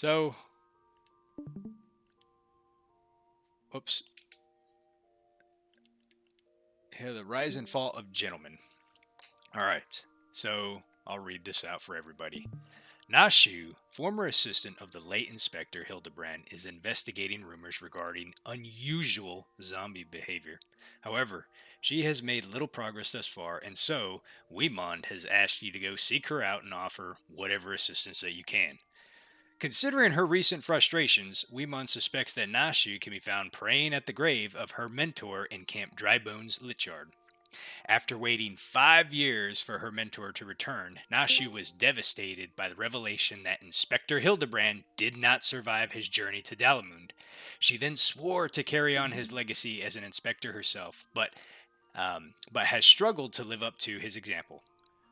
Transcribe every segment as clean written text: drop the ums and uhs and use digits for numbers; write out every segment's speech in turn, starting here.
So, whoops. Here, the rise and fall of gentlemen. All right. So, I'll read this out for everybody. Nashu, former assistant of the late Inspector Hildibrand, is investigating rumors regarding unusual zombie behavior. However, she has made little progress thus far, and so Weemond has asked you to go seek her out and offer whatever assistance that you can. Considering her recent frustrations, Weemond suspects that Nashu can be found praying at the grave of her mentor in Camp Drybones Lichyard. After waiting 5 years for her mentor to return, Nashu was devastated by the revelation that Inspector Hildibrand did not survive his journey to Dalamund. She then swore to carry on his legacy as an inspector herself, but has struggled to live up to his example.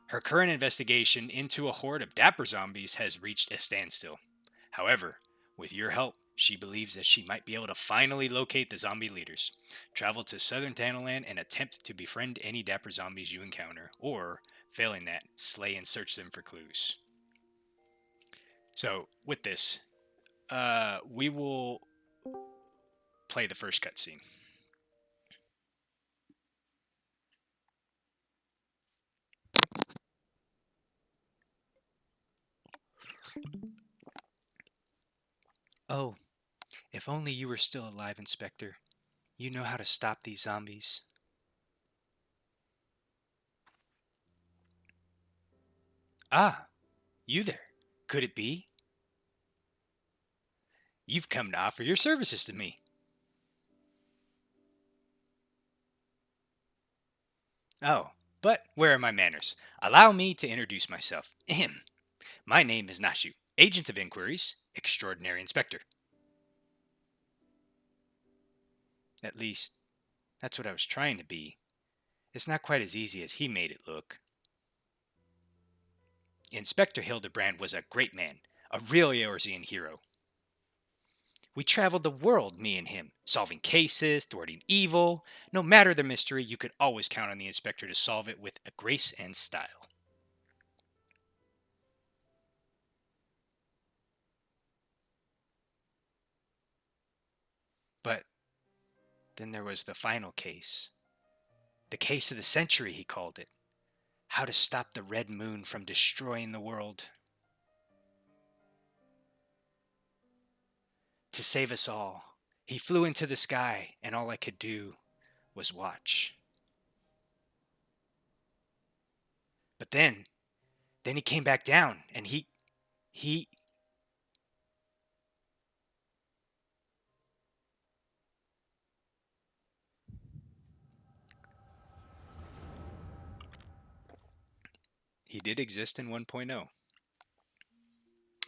Her current investigation into a horde of dapper zombies has reached a standstill. However, with your help, she believes that she might be able to finally locate the zombie leaders, travel to southern Tanaland, and attempt to befriend any dapper zombies you encounter, or, failing that, slay and search them for clues. So, with this, we will play the first cutscene. Oh, if only you were still alive, Inspector. You know how to stop these zombies. Ah, you there. Could it be? You've come to offer your services to me. Oh, but where are my manners? Allow me to introduce myself. Ahem. My name is Nashu, Agent of Inquiries, Extraordinary Inspector. At least, that's what I was trying to be. It's not quite as easy as he made it look. Inspector Hildibrand was a great man, a real Eorzean hero. We traveled the world, me and him, solving cases, thwarting evil. No matter the mystery, you could always count on the inspector to solve it with a grace and style. But then there was the final case. The case of the century, he called it. How to stop the Red Moon from destroying the world. To save us all, he flew into the sky, and all I could do was watch. But then he came back down, and he. He did exist in 1.0.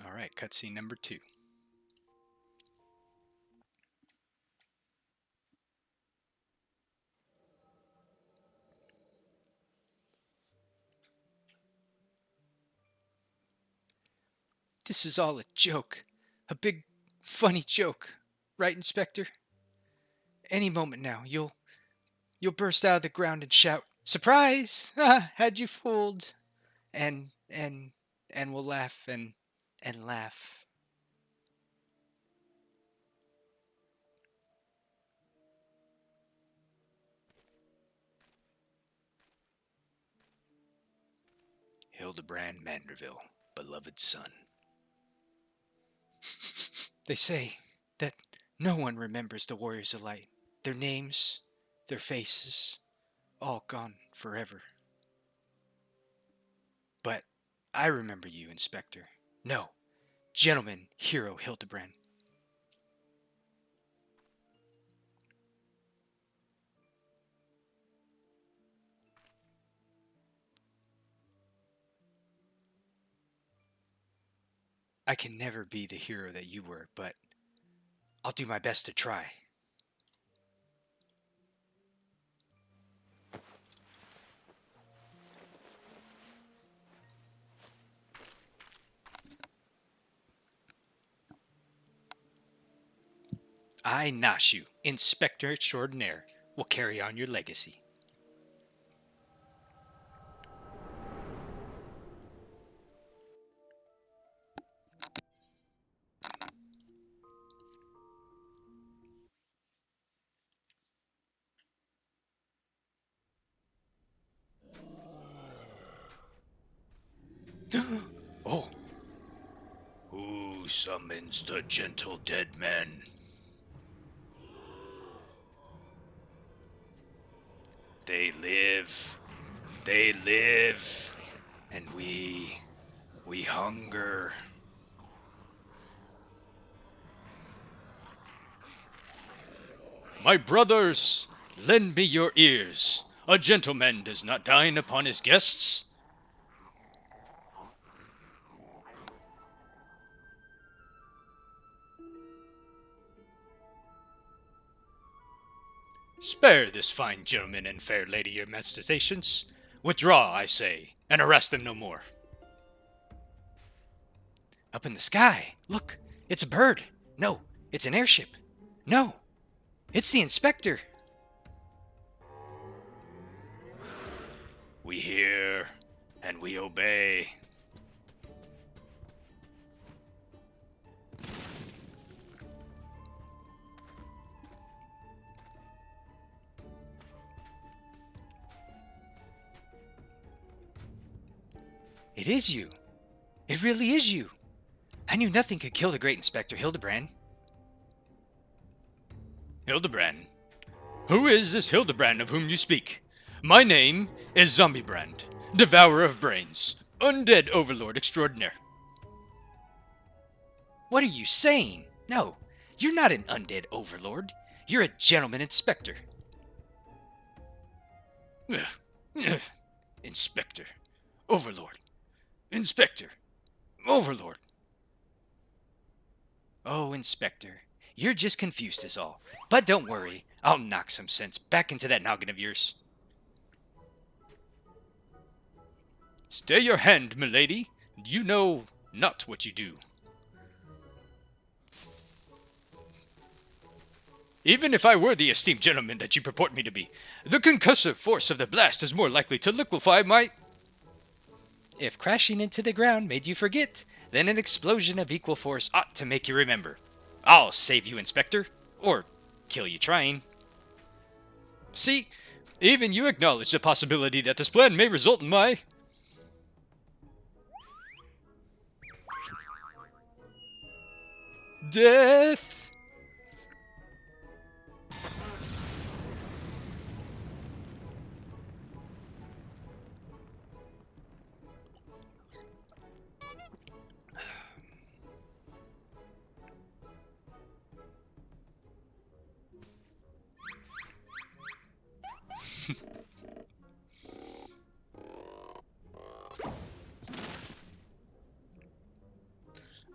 All right, cutscene number 2. This is all a joke. A big, funny joke. Right, Inspector? Any moment now, you'll burst out of the ground and shout, "Surprise! Had you fooled?" And we'll laugh and laugh. Hildibrand Manderville, beloved son. They say that no one remembers the Warriors of Light. Their names, their faces, all gone forever. But I remember you, Inspector. No, Gentleman Hero Hildibrand. I can never be the hero that you were, but I'll do my best to try. I, Nashu, Inspector Extraordinaire, will carry on your legacy. Who summons the gentle dead men? They live, and we hunger. My brothers, lend me your ears. A gentleman does not dine upon his guests. Spare this fine gentleman and fair lady your mastications. Withdraw, I say, and harass them no more. Up in the sky, look, it's a bird. No, it's an airship. No, it's the inspector. We hear and we obey. It is you. It really is you. I knew nothing could kill the great Inspector Hildibrand. Hildibrand? Who is this Hildibrand of whom you speak? My name is Zombiebrand, Devourer of Brains, Undead Overlord Extraordinaire. What are you saying? No, you're not an Undead Overlord. You're a Gentleman Inspector. Inspector. Overlord. Inspector. Overlord. Oh, Inspector, you're just confused is all. But don't worry, I'll knock some sense back into that noggin of yours. Stay your hand, milady. You know not what you do. Even if I were the esteemed gentleman that you purport me to be, the concussive force of the blast is more likely to liquefy my... If crashing into the ground made you forget, then an explosion of equal force ought to make you remember. I'll save you, Inspector. Or kill you trying. See, even you acknowledge the possibility that this plan may result in my... death!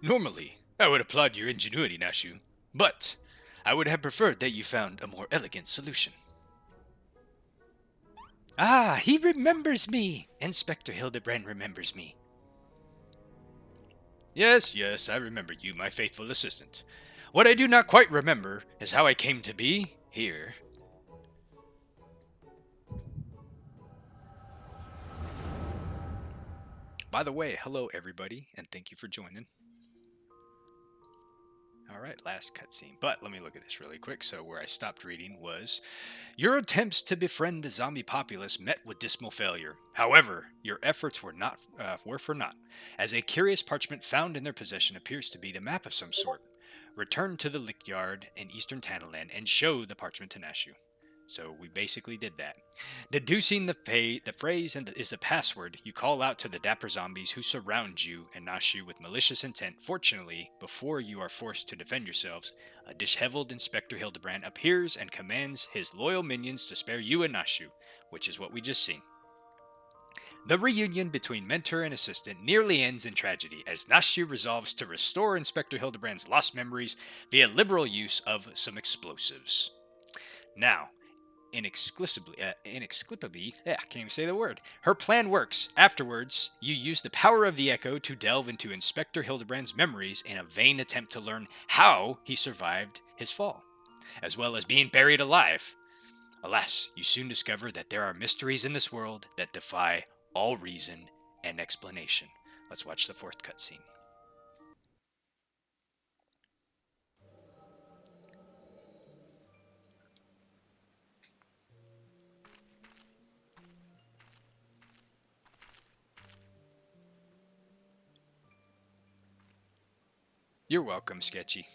Normally, I would applaud your ingenuity, Nashu, but I would have preferred that you found a more elegant solution. Ah, he remembers me! Inspector Hildibrand remembers me. Yes, I remember you, my faithful assistant. What I do not quite remember is how I came to be here. By the way, hello everybody, and thank you for joining. Alright, last cutscene. But let me look at this really quick. So where I stopped reading was, your attempts to befriend the zombie populace met with dismal failure. However, your efforts were for naught, as a curious parchment found in their possession appears to be the map of some sort. Return to the Lick Yard in Eastern Tantaland and show the parchment to Nashu. So we basically did that. Deducing the phrase is the password, you call out to the dapper zombies who surround you and Nashu with malicious intent. Fortunately, before you are forced to defend yourselves, a disheveled Inspector Hildibrand appears and commands his loyal minions to spare you and Nashu, which is what we just seen. The reunion between mentor and assistant nearly ends in tragedy as Nashu resolves to restore Inspector Hildibrand's lost memories via liberal use of some explosives. Now, inexplicably, I can't even say the word. Her plan works. Afterwards, you use the power of the Echo to delve into Inspector Hildibrand's memories in a vain attempt to learn how he survived his fall, as well as being buried alive. Alas, you soon discover that there are mysteries in this world that defy all reason and explanation. Let's watch the fourth cutscene. You're welcome, Sketchy.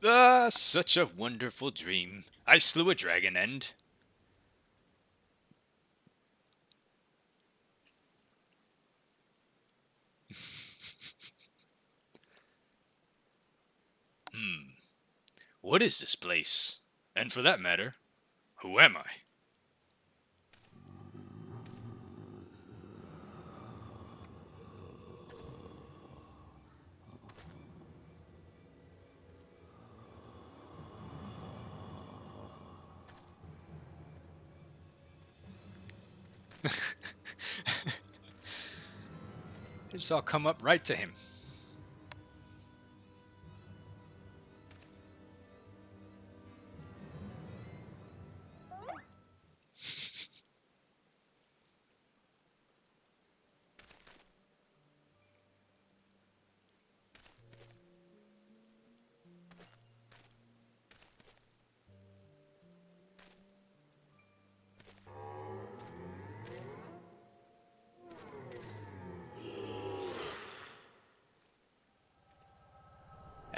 Ah, such a wonderful dream. I slew a dragon and... What is this place? And for that matter, who am I? They just all come up right to him.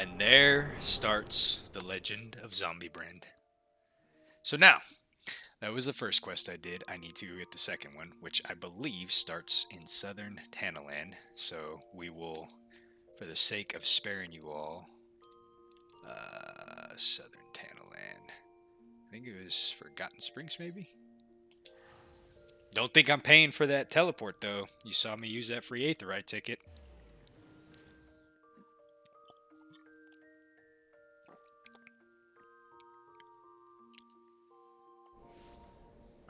And there starts the legend of Zombiebrand. So now, that was the first quest I did. I need to go get the second one, which I believe starts in southern Tanaland. So we will, for the sake of sparing you all, southern Tanaland. I think it was Forgotten Springs, maybe? Don't think I'm paying for that teleport, though. You saw me use that free Aetheryte ticket.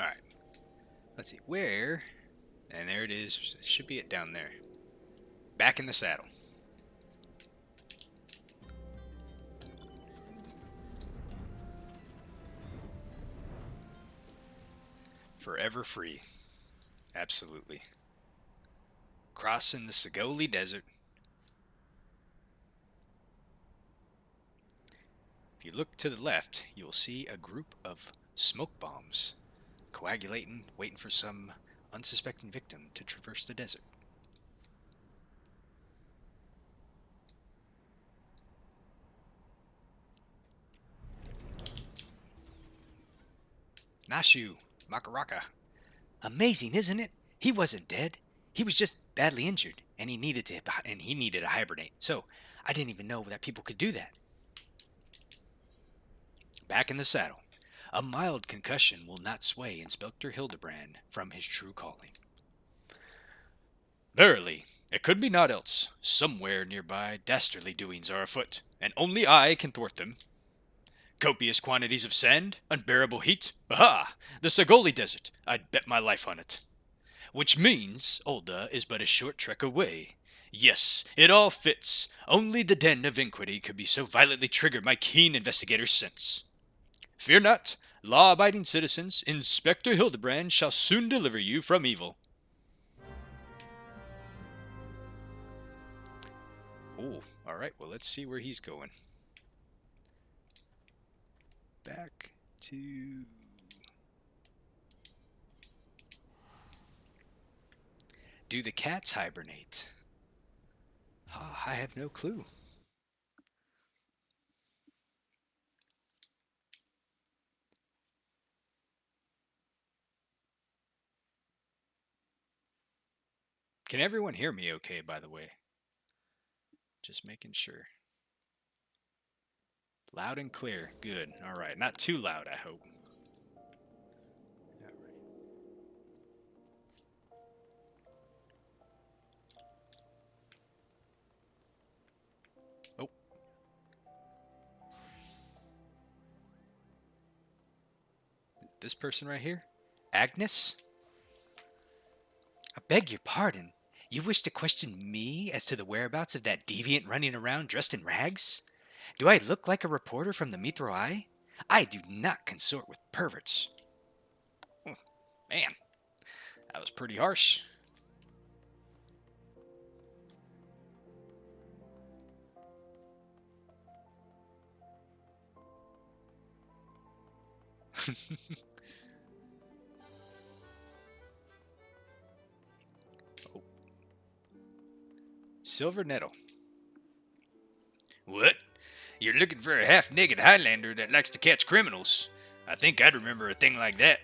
Alright. Let's see. Where? And there it is. It should be it down there. Back in the saddle. Forever free. Absolutely. Crossing the Segoli Desert. If you look to the left, you will see a group of smoke bombs coagulating, waiting for some unsuspecting victim to traverse the desert. Nashu, Makaraka. Amazing, isn't it? He wasn't dead. He was just badly injured, and he needed to hibernate. So I didn't even know that people could do that. Back in the saddle. A mild concussion will not sway Inspector Hildibrand from his true calling. Verily, it could be naught else. Somewhere nearby, dastardly doings are afoot, and only I can thwart them. Copious quantities of sand, unbearable heat. Aha! The Sagoli Desert. I'd bet my life on it. Which means Ulda is but a short trek away. Yes, it all fits. Only the den of iniquity could be so violently triggered my keen investigator's sense. Fear not, law-abiding citizens, Inspector Hildibrand shall soon deliver you from evil. Oh, alright, well let's see where he's going. Back to... Do the cats hibernate? Oh, I have no clue. Can everyone hear me okay, by the way? Just making sure. Loud and clear. Good. Alright. Not too loud, I hope. Alright. this person right here? Agnes? I beg your pardon. You wish to question me as to the whereabouts of that deviant running around dressed in rags? Do I look like a reporter from the Mithro Eye? I do not consort with perverts. Man, that was pretty harsh. Oh. Silver Nettle. What? You're looking for a half-naked Highlander that likes to catch criminals. I think I'd remember a thing like that.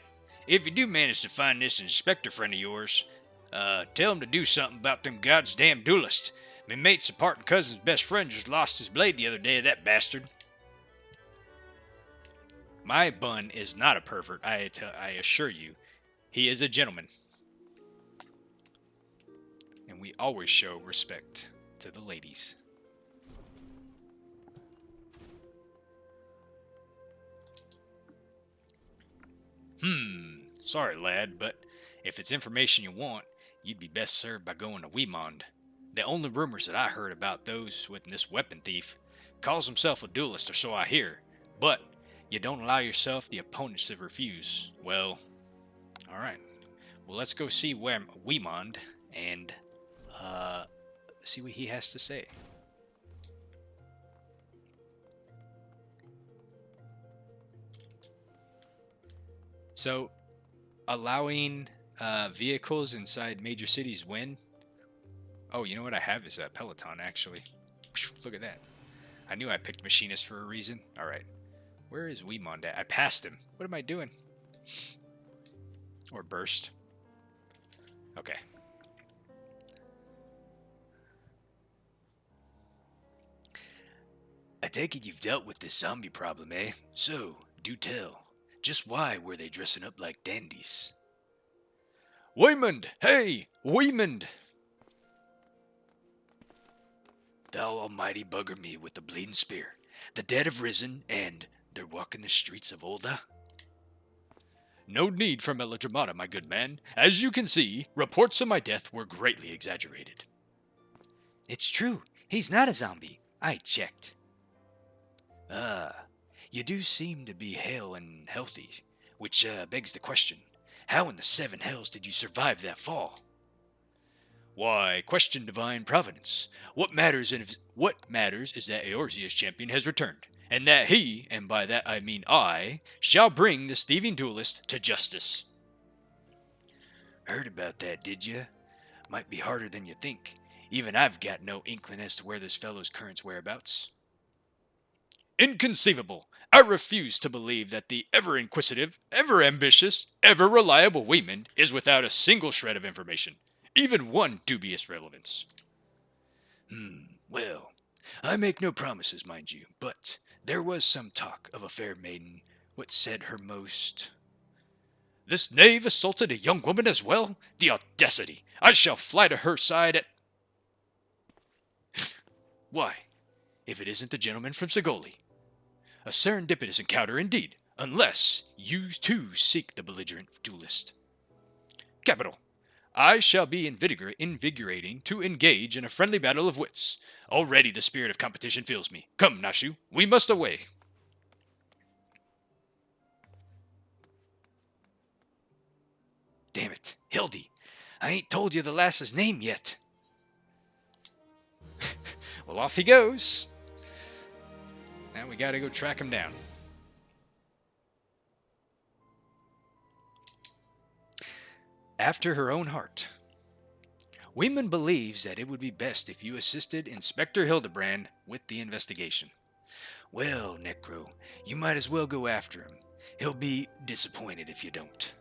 If you do manage to find this inspector friend of yours, tell him to do something about them goddamn duelists. My mate's parting cousin's best friend just lost his blade the other day, that bastard. My bun is not a pervert, I assure you. He is a gentleman. And we always show respect to the ladies. Sorry, lad, but if it's information you want, you'd be best served by going to Weemond. The only rumors that I heard about those with this weapon thief calls himself a duelist, or so I hear. But you don't allow yourself the opponents to refuse. Well, alright. Well, let's go see Weemond and see what he has to say. So, allowing vehicles inside major cities when? Oh, you know what I have is that Peloton, actually. Look at that. I knew I picked Machinist for a reason. Alright. Where is Weemond at? I passed him. What am I doing? Or Burst. Okay. I take it you've dealt with this zombie problem, eh? So, do tell. Just why were they dressing up like dandies? Weemond! Hey! Weemond! Thou almighty bugger me with the bleeding spear. The dead have risen, and they're walking the streets of Olda? No need for melodramata, my good man. As you can see, reports of my death were greatly exaggerated. It's true. He's not a zombie. I checked. You do seem to be hale and healthy, which begs the question, how in the seven hells did you survive that fall? Why, question divine providence. What matters is that Eorzea's champion has returned, and that he, and by that I mean I, shall bring this thieving duelist to justice. Heard about that, did you? Might be harder than you think. Even I've got no inkling as to where this fellow's current whereabouts. Inconceivable! I refuse to believe that the ever-inquisitive, ever-ambitious, ever-reliable Weemond is without a single shred of information, even one dubious relevance. Well, I make no promises, mind you, but there was some talk of a fair maiden, what said her most... This knave assaulted a young woman as well? The audacity! I shall fly to her side at... Why, if it isn't the gentleman from Segoli. A serendipitous encounter indeed, unless you too seek the belligerent duelist. Capital. I shall be invigorating to engage in a friendly battle of wits. Already the spirit of competition fills me. Come, Nashu, we must away. Damn it, Hildy, I ain't told you the lass's name yet. Well, off he goes. Now we gotta go track him down. After her own heart. Weemond believes that it would be best if you assisted Inspector Hildibrand with the investigation. Well, Necro, you might as well go after him. He'll be disappointed if you don't.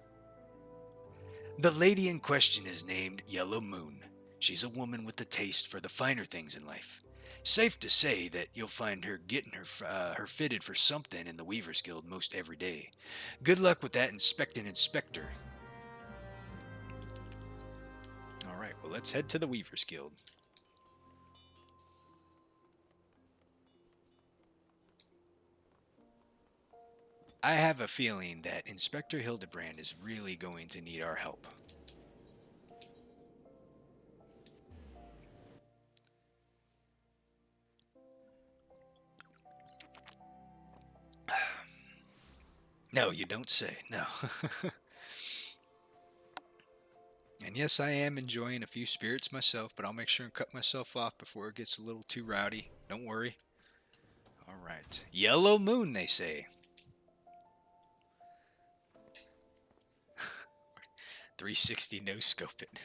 The lady in question is named Yellow Moon. She's a woman with a taste for the finer things in life. Safe to say that you'll find her getting her fitted for something in the Weaver's Guild most every day. Good luck with that inspecting inspector. Alright, well let's head to the Weaver's Guild. I have a feeling that Inspector Hildibrand is really going to need our help. No, you don't say. No. And yes, I am enjoying a few spirits myself, but I'll make sure and cut myself off before it gets a little too rowdy. Don't worry. All right. Yellow moon, they say. 360 no scope it.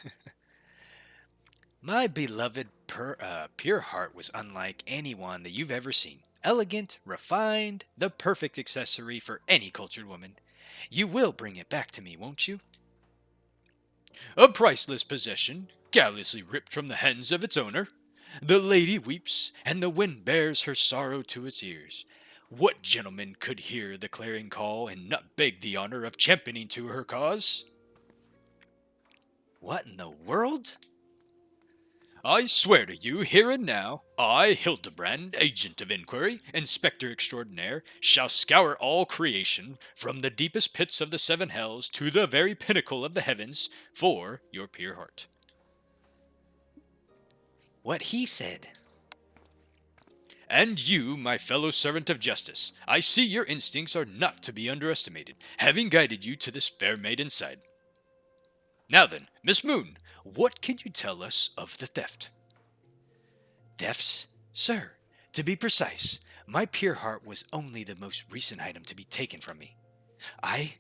My beloved pure heart was unlike anyone that you've ever seen. Elegant, refined, the perfect accessory for any cultured woman. You will bring it back to me, won't you? A priceless possession, callously ripped from the hands of its owner. The lady weeps, and the wind bears her sorrow to its ears. What gentleman could hear the clarion call and not beg the honor of championing to her cause? What in the world? I swear to you, here and now, I, Hildibrand, agent of inquiry, inspector extraordinaire, shall scour all creation, from the deepest pits of the seven hells to the very pinnacle of the heavens, for your pure heart. What he said. And you, my fellow servant of justice, I see your instincts are not to be underestimated, having guided you to this fair maiden's side. Now then, Miss Moon, what can you tell us of the theft? Thefts? Sir, to be precise, my pure heart was only the most recent item to be taken from me. I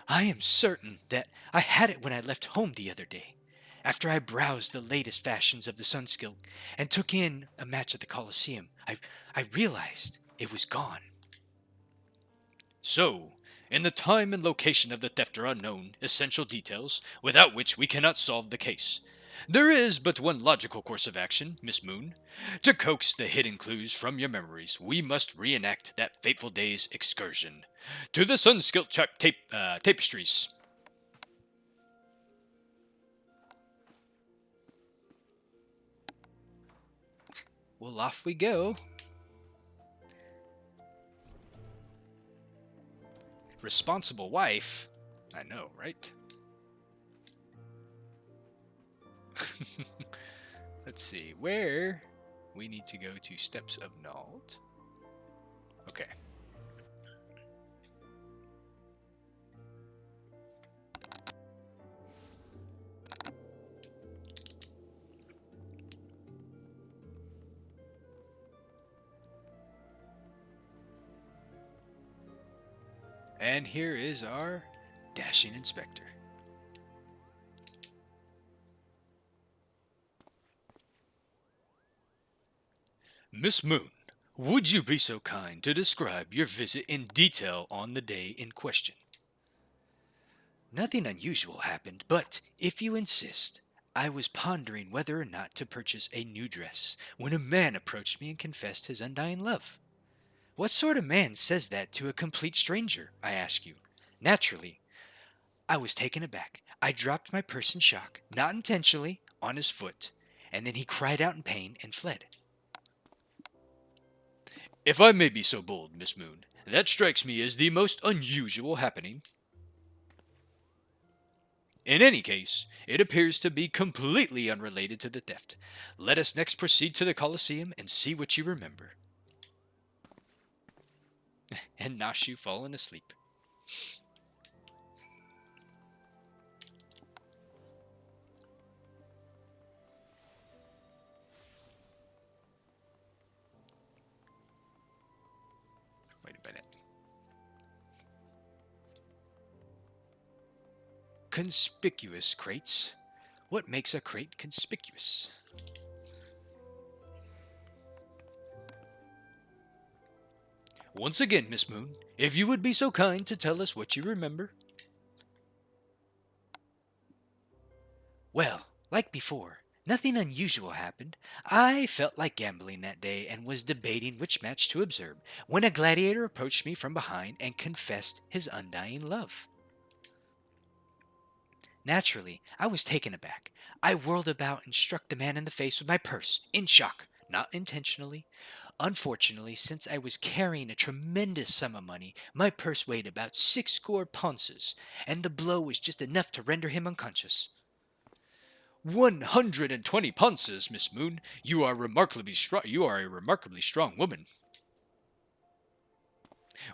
am certain that I had it when I left home the other day, after I browsed the latest fashions of the Sunskill and took in a match at the Colosseum. I realized it was gone. So, in the time and location of the theft are unknown, essential details, without which we cannot solve the case. There is but one logical course of action, Miss Moon. To coax the hidden clues from your memories, we must reenact that fateful day's excursion to the Sunskill tapestries. Well, off we go. Responsible wife? I know, right? Let's see, where we need to go to Steps of Nald. Okay. And here is our dashing inspector. Miss Moon, would you be so kind to describe your visit in detail on the day in question? Nothing unusual happened, but if you insist, I was pondering whether or not to purchase a new dress when a man approached me and confessed his undying love. What sort of man says that to a complete stranger, I ask you? Naturally, I was taken aback. I dropped my purse in shock, not intentionally, on his foot, and then he cried out in pain and fled. If I may be so bold, Miss Moon, that strikes me as the most unusual happening. In any case, it appears to be completely unrelated to the theft. Let us next proceed to the Colosseum and see what you remember. And Nashu fallen asleep. Wait a minute. Conspicuous crates. What makes a crate conspicuous? Once again, Miss Moon, if you would be so kind to tell us what you remember. Well, like before, nothing unusual happened. I felt like gambling that day and was debating which match to observe when a gladiator approached me from behind and confessed his undying love. Naturally, I was taken aback. I whirled about and struck the man in the face with my purse, in shock, not intentionally. Unfortunately, since I was carrying a tremendous sum of money, my purse weighed about 60 ponces, and the blow was just enough to render him unconscious. 120 ponces, Miss Moon. You are remarkably strong. You are a remarkably strong woman.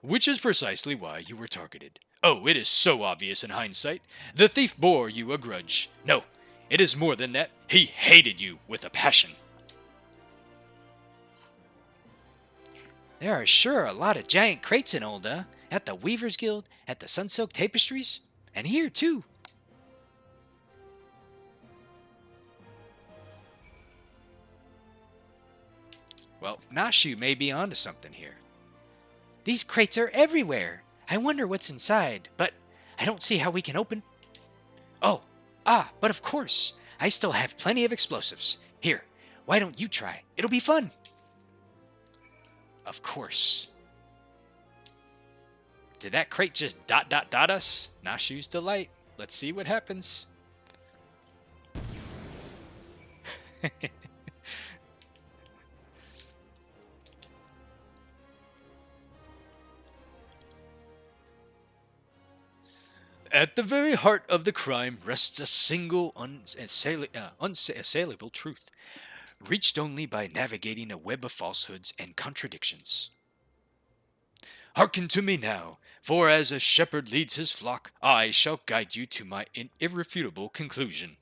Which is precisely why you were targeted. Oh, it is so obvious in hindsight. The thief bore you a grudge. No, it is more than that. He hated you with a passion. There are sure a lot of giant crates in Olda, at the Weavers Guild, at the Sunsilk Tapestries, and here too. Well, Nashu may be onto something here. These crates are everywhere. I wonder what's inside, but I don't see how we can open. But of course, I still have plenty of explosives. Here, why don't you try? It'll be fun. Of course. Did that crate just dot us? Nashu's delight. Let's see what happens. At the very heart of the crime rests a single unassailable truth, reached only by navigating a web of falsehoods and contradictions. Hearken to me now, for as a shepherd leads his flock, I shall guide you to my irrefutable conclusion.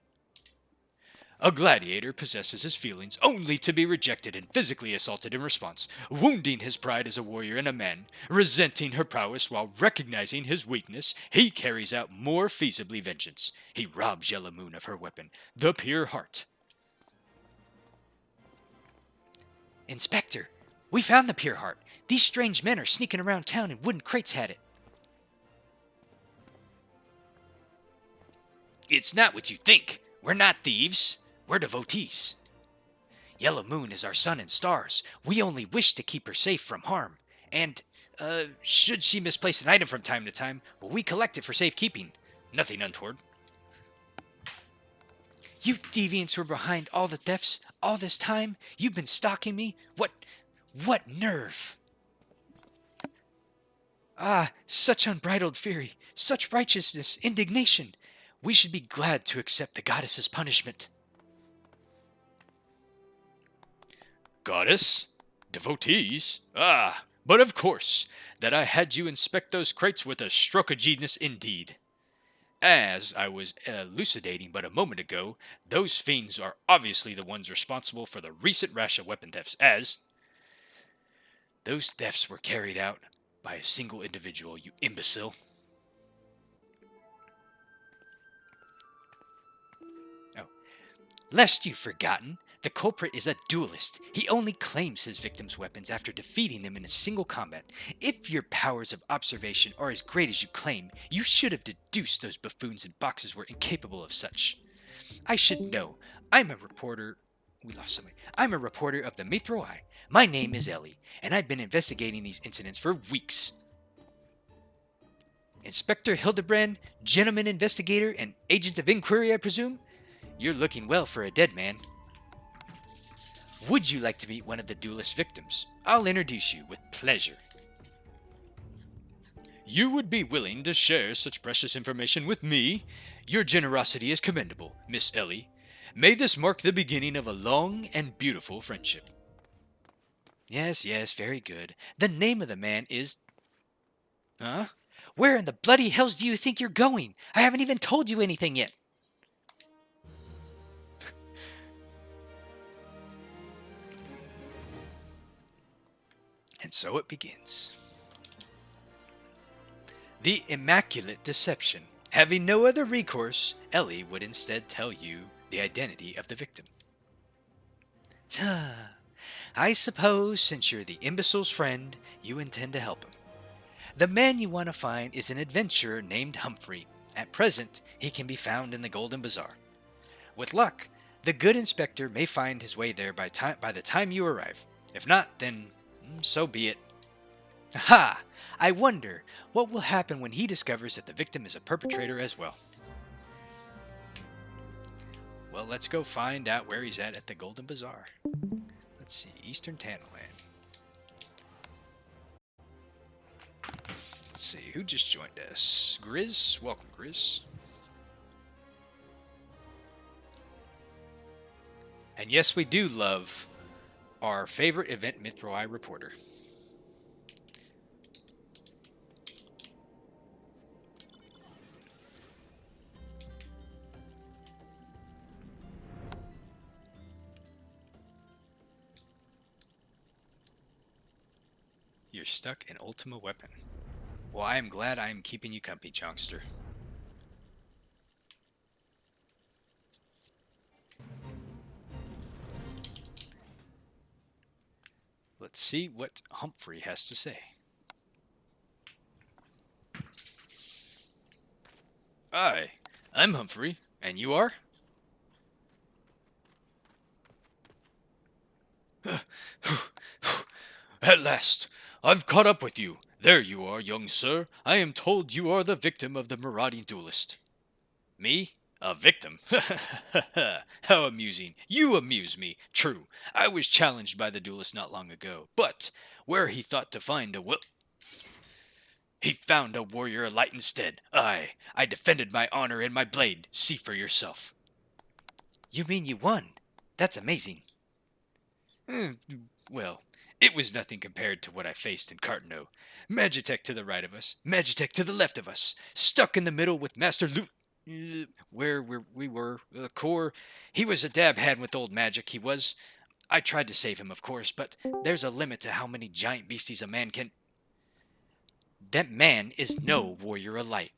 A gladiator possesses his feelings only to be rejected and physically assaulted in response, wounding his pride as a warrior and a man. Resenting her prowess while recognizing his weakness, he carries out more feasibly vengeance. He robs Yellow Moon of her weapon, the pure heart. Inspector, we found the pure heart. These strange men are sneaking around town and wooden crates had it. It's not what you think. We're not thieves. We're devotees. Yellow Moon is our sun and stars. We only wish to keep her safe from harm. And, should she misplace an item from time to time, well, we collect it for safekeeping. Nothing untoward. You deviants were behind all the thefts all this time? You've been stalking me? What nerve? Ah, such unbridled fury, such righteousness, indignation. We should be glad to accept the goddess's punishment. Goddess? Devotees? Ah, but of course, that I had you inspect those crates with a stroke of genius indeed. As I was elucidating but a moment ago, those fiends are obviously the ones responsible for the recent rash of weapon thefts, as those thefts were carried out by a single individual, you imbecile. Lest you've forgotten, the culprit is a duelist. He only claims his victim's weapons after defeating them in a single combat. If your powers of observation are as great as you claim, you should have deduced those buffoons in boxes were incapable of such. I should know. I'm a reporter of the Mithro Eye. My name is Ellie, and I've been investigating these incidents for weeks. Inspector Hildibrand, gentleman investigator and agent of inquiry, I presume? You're looking well for a dead man. Would you like to meet one of the duelist victims? I'll introduce you with pleasure. You would be willing to share such precious information with me? Your generosity is commendable, Miss Ellie. May this mark the beginning of a long and beautiful friendship. Yes, very good. The name of the man is... Huh? Where in the bloody hells do you think you're going? I haven't even told you anything yet. And so it begins. The immaculate deception. Having no other recourse, Ellie would instead tell you the identity of the victim. I suppose, since you're the imbecile's friend, you intend to help him. The man you want to find is an adventurer named Humphrey. At present, he can be found in the Golden Bazaar. With luck, the good inspector may find his way there by the time you arrive. If not, then so be it. Ha! I wonder what will happen when he discovers that the victim is a perpetrator as well. Well, let's go find out where he's at the Golden Bazaar. Let's see, Eastern Tannerland. see, who just joined us? Grizz? Welcome, Grizz. And yes, we do love our favorite event Mithroi reporter. You're stuck in Ultima Weapon. Well, I am glad I am keeping you company, Jonkster. Let's see what Humphrey has to say. Hi, I'm Humphrey, and you are? At last, I've caught up with you. There you are, young sir. I am told you are the victim of the marauding duelist. Me? A victim? How amusing. You amuse me. True, I was challenged by the duelist not long ago, but where he thought to find a he found a warrior light instead. I defended my honor and my blade. See for yourself. You mean you won? That's amazing. Well, it was nothing compared to what I faced in Cartano. Magitech to the right of us, Magitech to the left of us, stuck in the middle with Master where we were, the core. He was a dab hand with old magic, he was. I tried to save him, of course, but there's a limit to how many giant beasties a man can... That man is no warrior of light.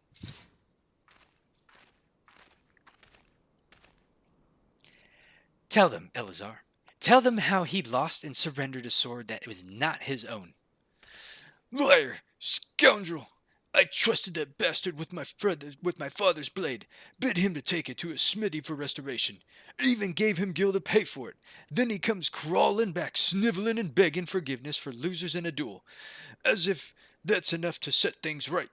Tell them, Elazar. Tell them how he lost and surrendered a sword that was not his own. Liar! Scoundrel! I trusted that bastard with my father's blade, bid him to take it to a smithy for restoration, even gave him gil to pay for it. Then he comes crawling back, sniveling and begging forgiveness for losers in a duel, as if that's enough to set things right.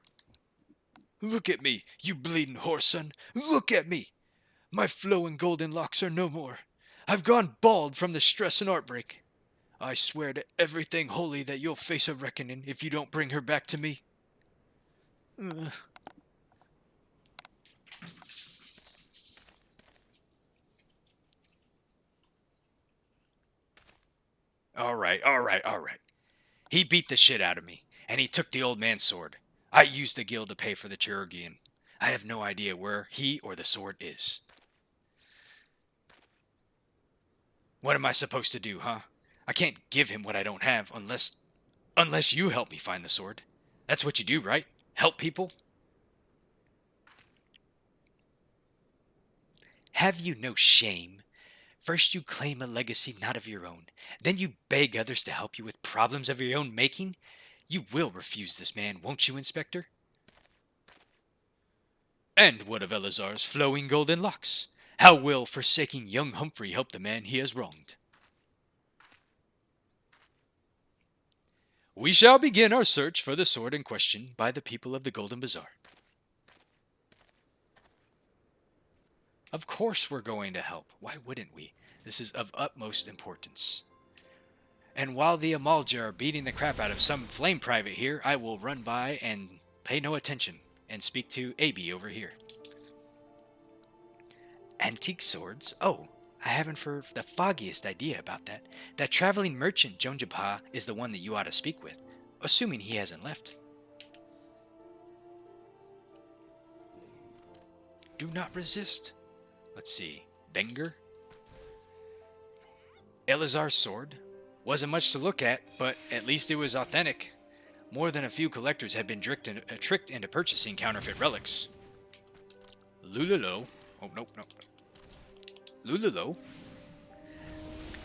Look at me, you bleeding whoreson! Look at me! My flowing golden locks are no more. I've gone bald from the stress and heartbreak. I swear to everything holy that you'll face a reckoning if you don't bring her back to me. All right. He beat the shit out of me, and he took the old man's sword. I used the guild to pay for the Chirurgian. I have no idea where he or the sword is. What am I supposed to do, huh? I can't give him what I don't have unless you help me find the sword. That's what you do, right? Help people? Have you no shame? First you claim a legacy not of your own. Then you beg others to help you with problems of your own making. You will refuse this man, won't you, Inspector? And what of Elazar's flowing golden locks? How will forsaking young Humphrey help the man he has wronged? We shall begin our search for the sword in question by the people of the Golden Bazaar. Of course we're going to help. Why wouldn't we? This is of utmost importance. And while the Amalja are beating the crap out of some flame private here, I will run by and pay no attention and speak to AB over here. Antique swords? Oh, I haven't for the foggiest idea about that. That traveling merchant Jonjabha is the one that you ought to speak with, assuming he hasn't left. Do not resist. Let's see. Benger? Elazar's sword? Wasn't much to look at, but at least it was authentic. More than a few collectors had been tricked into purchasing counterfeit relics. Lulalo. Oh, no. Lulalo?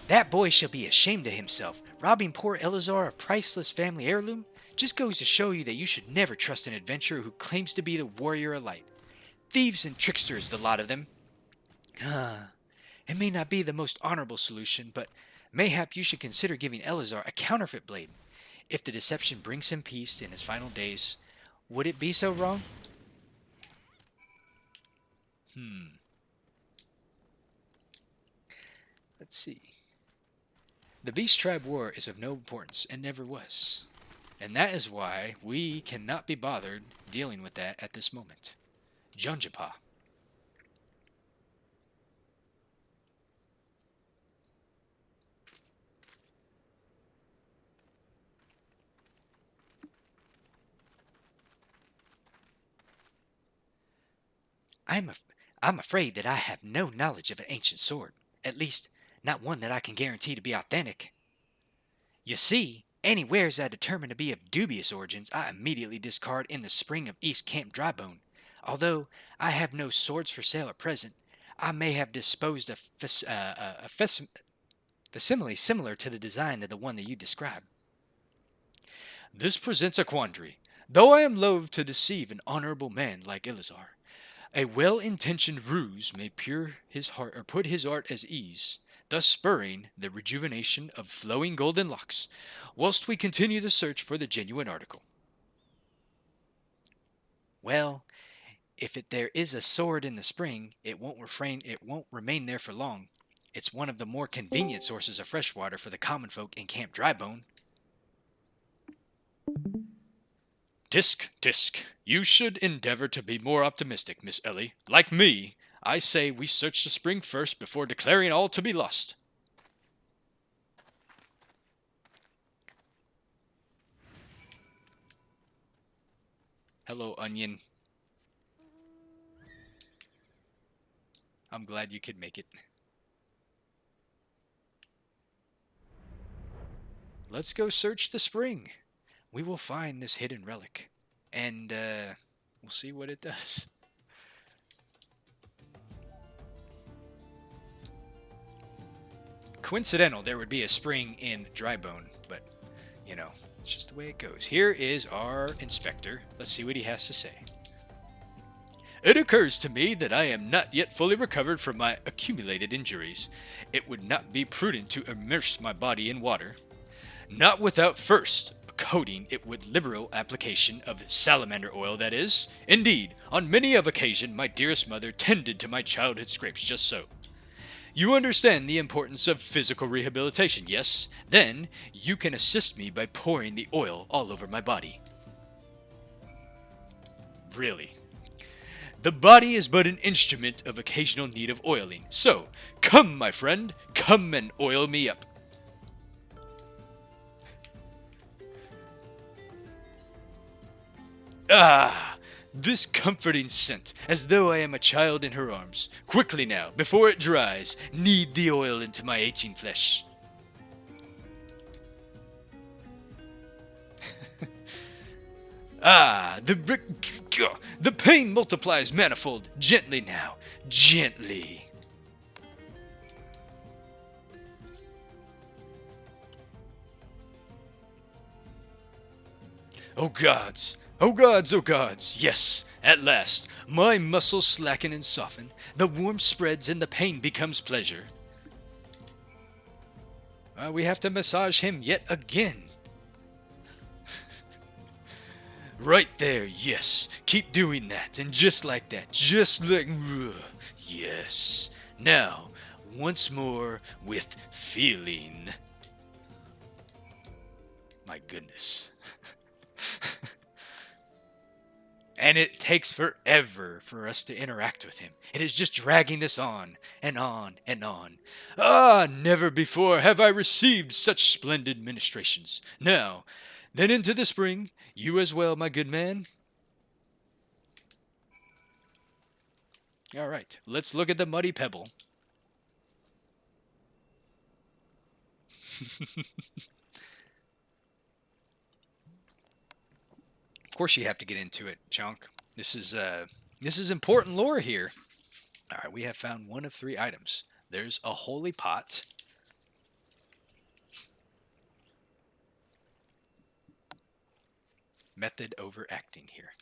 That boy shall be ashamed of himself, robbing poor Elazar of priceless family heirloom. Just goes to show you that you should never trust an adventurer who claims to be the warrior of light. Thieves and tricksters, the lot of them. It may not be the most honorable solution, but mayhap you should consider giving Elazar a counterfeit blade. If the deception brings him peace in his final days, would it be so wrong? Let's see. The Beast Tribe War is of no importance, and never was. And that is why we cannot be bothered dealing with that at this moment. Junjapa. I'm, af- I'm afraid that I have no knowledge of an ancient sword. At least, not one that I can guarantee to be authentic. You see, any wares I determine to be of dubious origins, I immediately discard in the spring of East Camp Drybone. Although I have no swords for sale at present, I may have disposed of a facsimile similar to the design of the one that you described. This presents a quandary. Though I am loath to deceive an honorable man like Elazar, a well-intentioned ruse may pure his heart or put his art at ease, thus spurring the rejuvenation of flowing golden locks, whilst we continue the search for the genuine article. Well, if there is a sword in the spring, it won't remain there for long. It's one of the more convenient sources of fresh water for the common folk in Camp Drybone. Tisk, you should endeavor to be more optimistic, Miss Ellie. Like me, I say we search the spring first before declaring all to be lost. Hello, Onion. I'm glad you could make it. Let's go search the spring. We will find this hidden relic, and we'll see what it does. Coincidental, there would be a spring in Drybone, but, you know, it's just the way it goes. Here is our inspector. Let's see what he has to say. It occurs to me that I am not yet fully recovered from my accumulated injuries. It would not be prudent to immerse my body in water, not without first coating it with liberal application of salamander oil, that is. Indeed, on many of occasion my dearest mother tended to my childhood scrapes just so. You understand the importance of physical rehabilitation, yes? Then you can assist me by pouring the oil all over my body. Really? The body is but an instrument of occasional need of oiling. So, come, my friend, come and oil me up. Ah, this comforting scent, as though I am a child in her arms. Quickly now, before it dries, knead the oil into my aching flesh. Ah, the pain multiplies manifold. Gently now, gently. Oh gods, oh gods, oh gods, yes, at last, my muscles slacken and soften, the warmth spreads and the pain becomes pleasure. We have to massage him yet again. Right there, yes, keep doing that, and just like that, just like, yes. Now, once more with feeling. My goodness. And it takes forever for us to interact with him. It is just dragging this on and on and on. Ah, never before have I received such splendid ministrations. Now, then into the spring, you as well, my good man. All right, let's look at the muddy pebble. Of course you have to get into it, Chunk. This is important lore here. All right, we have found one of 3 items. There's a holy pot. Method overacting here.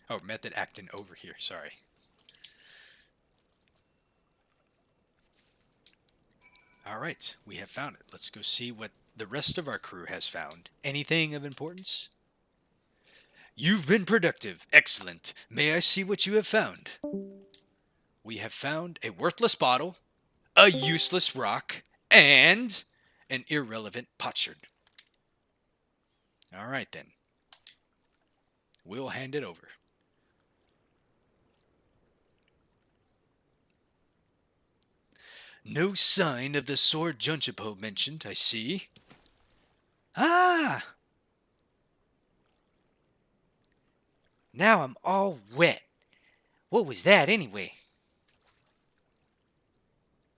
Oh, method acting over here, sorry. All right, we have found it. Let's go see what the rest of our crew has found. Anything of importance? You've been productive. Excellent. May I see what you have found? We have found a worthless bottle, a useless rock, and an irrelevant potsherd. All right, then. We'll hand it over. No sign of the sword Junchipo mentioned, I see. Ah! Now I'm all wet. What was that anyway?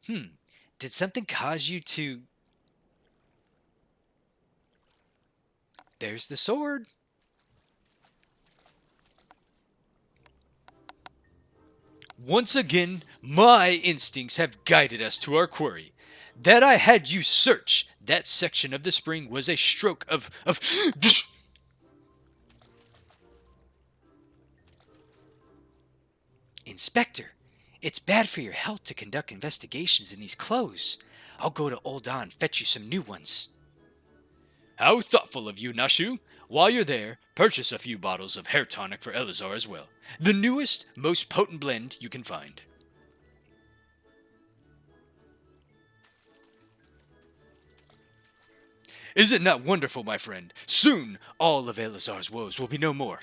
Did something cause you to... There's the sword. Once again, my instincts have guided us to our quarry. That I had you search that section of the spring was a stroke of... Inspector, it's bad for your health to conduct investigations in these clothes. I'll go to Old Don and fetch you some new ones. How thoughtful of you, Nashu. While you're there, purchase a few bottles of hair tonic for Elazar as well. The newest, most potent blend you can find. Is it not wonderful, my friend? Soon, all of Elazar's woes will be no more.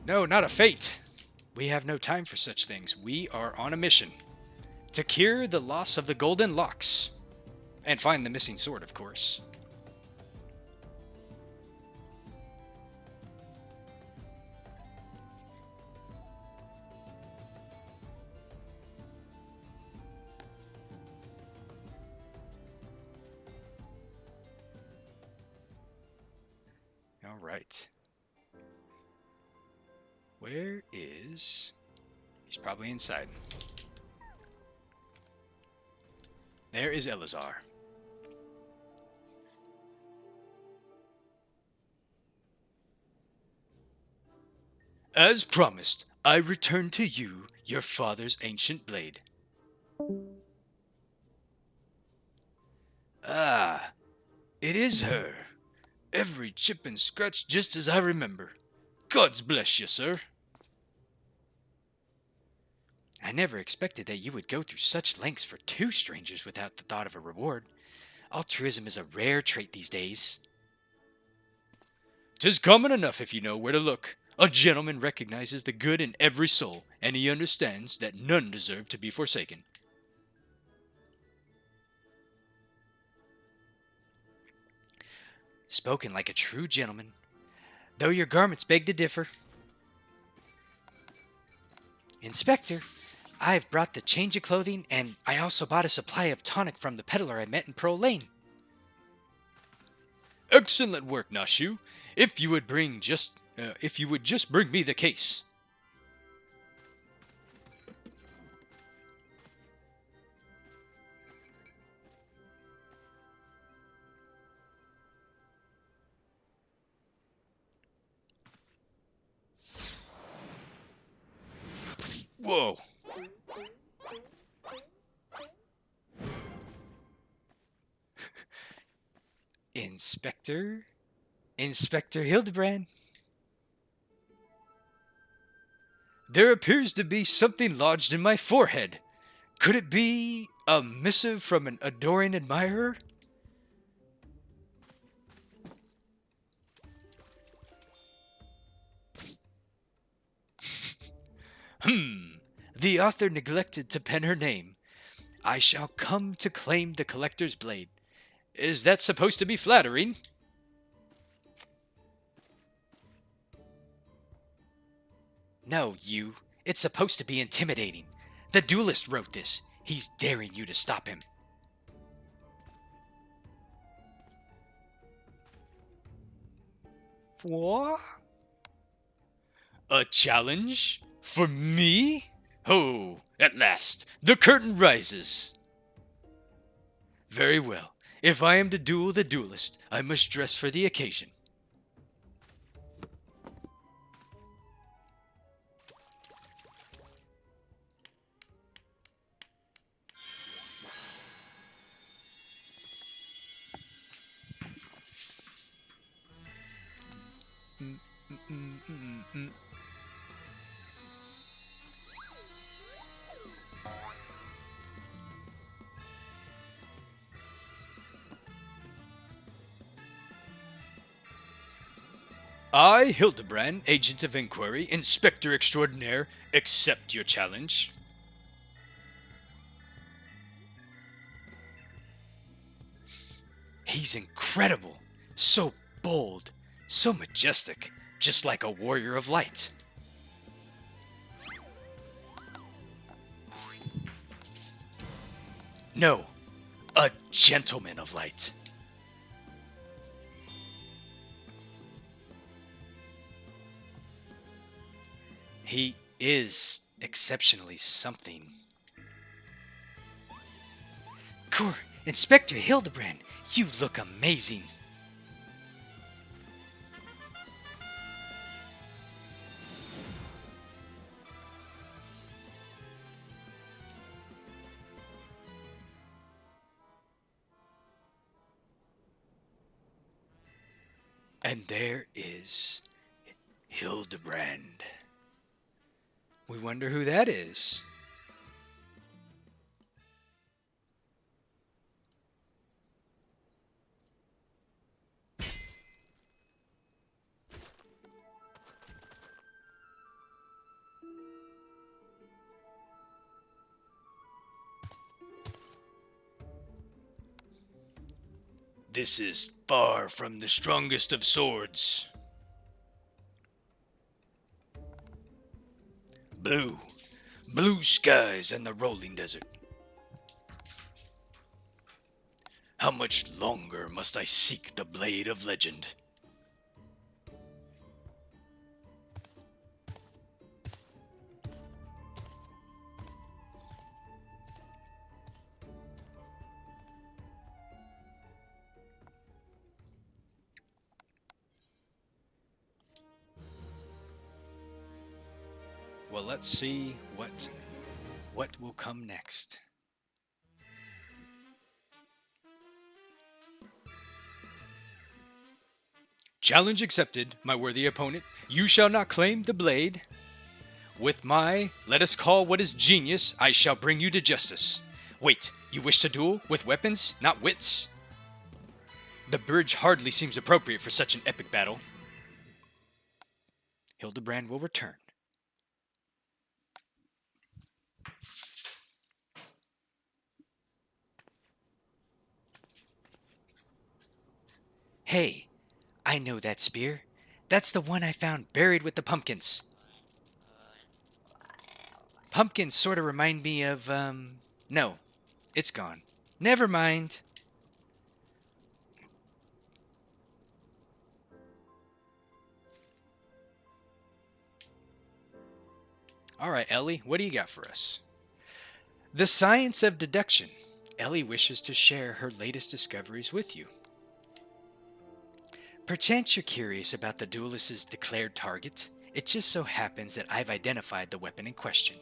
No, not a fate. We have no time for such things. We are on a mission. To cure the loss of the golden locks. And find the missing sword, of course. All right. Where is... He's probably inside. There is Elazar. As promised, I return to you your father's ancient blade. Ah, it is her. Every chip and scratch just as I remember. God's bless you, sir. I never expected that you would go through such lengths for two strangers without the thought of a reward. Altruism is a rare trait these days. 'Tis common enough if you know where to look. A gentleman recognizes the good in every soul, and he understands that none deserve to be forsaken. Spoken like a true gentleman, though your garments beg to differ. Inspector, I've brought the change of clothing, and I also bought a supply of tonic from the peddler I met in Pearl Lane. Excellent work, Nashu. If you would just bring me the case. Whoa. Inspector Hildibrand. There appears to be something lodged in my forehead. Could it be a missive from an adoring admirer? The author neglected to pen her name. I shall come to claim the collector's blade. Is that supposed to be flattering? No, you. It's supposed to be intimidating. The duelist wrote this. He's daring you to stop him. What? A challenge? For me? Oh, at last, the curtain rises. Very well. If I am to duel the duelist, I must dress for the occasion. I, Hildibrand, Agent of Inquiry, Inspector Extraordinaire, accept your challenge. He's incredible. So bold. So majestic. Just like a warrior of light. No, a gentleman of light. He is exceptionally something. Core, Inspector Hildibrand, you look amazing. And there is Hildibrand. We wonder who that is. This is far from the strongest of swords. Blue. Blue skies and the rolling desert. How much longer must I seek the blade of legend? Well, let's see what will come next. Challenge accepted, my worthy opponent. You shall not claim the blade. With my, let us call what is genius, I shall bring you to justice. Wait, you wish to duel with weapons, not wits? The bridge hardly seems appropriate for such an epic battle. Hildibrand will return. Hey, I know that spear. That's the one I found buried with the pumpkins. Pumpkins sort of remind me of, no, it's gone. Never mind. All right, Ellie, what do you got for us? The science of deduction. Ellie wishes to share her latest discoveries with you. Perchance you're curious about the duelist's declared target. It just so happens that I've identified the weapon in question.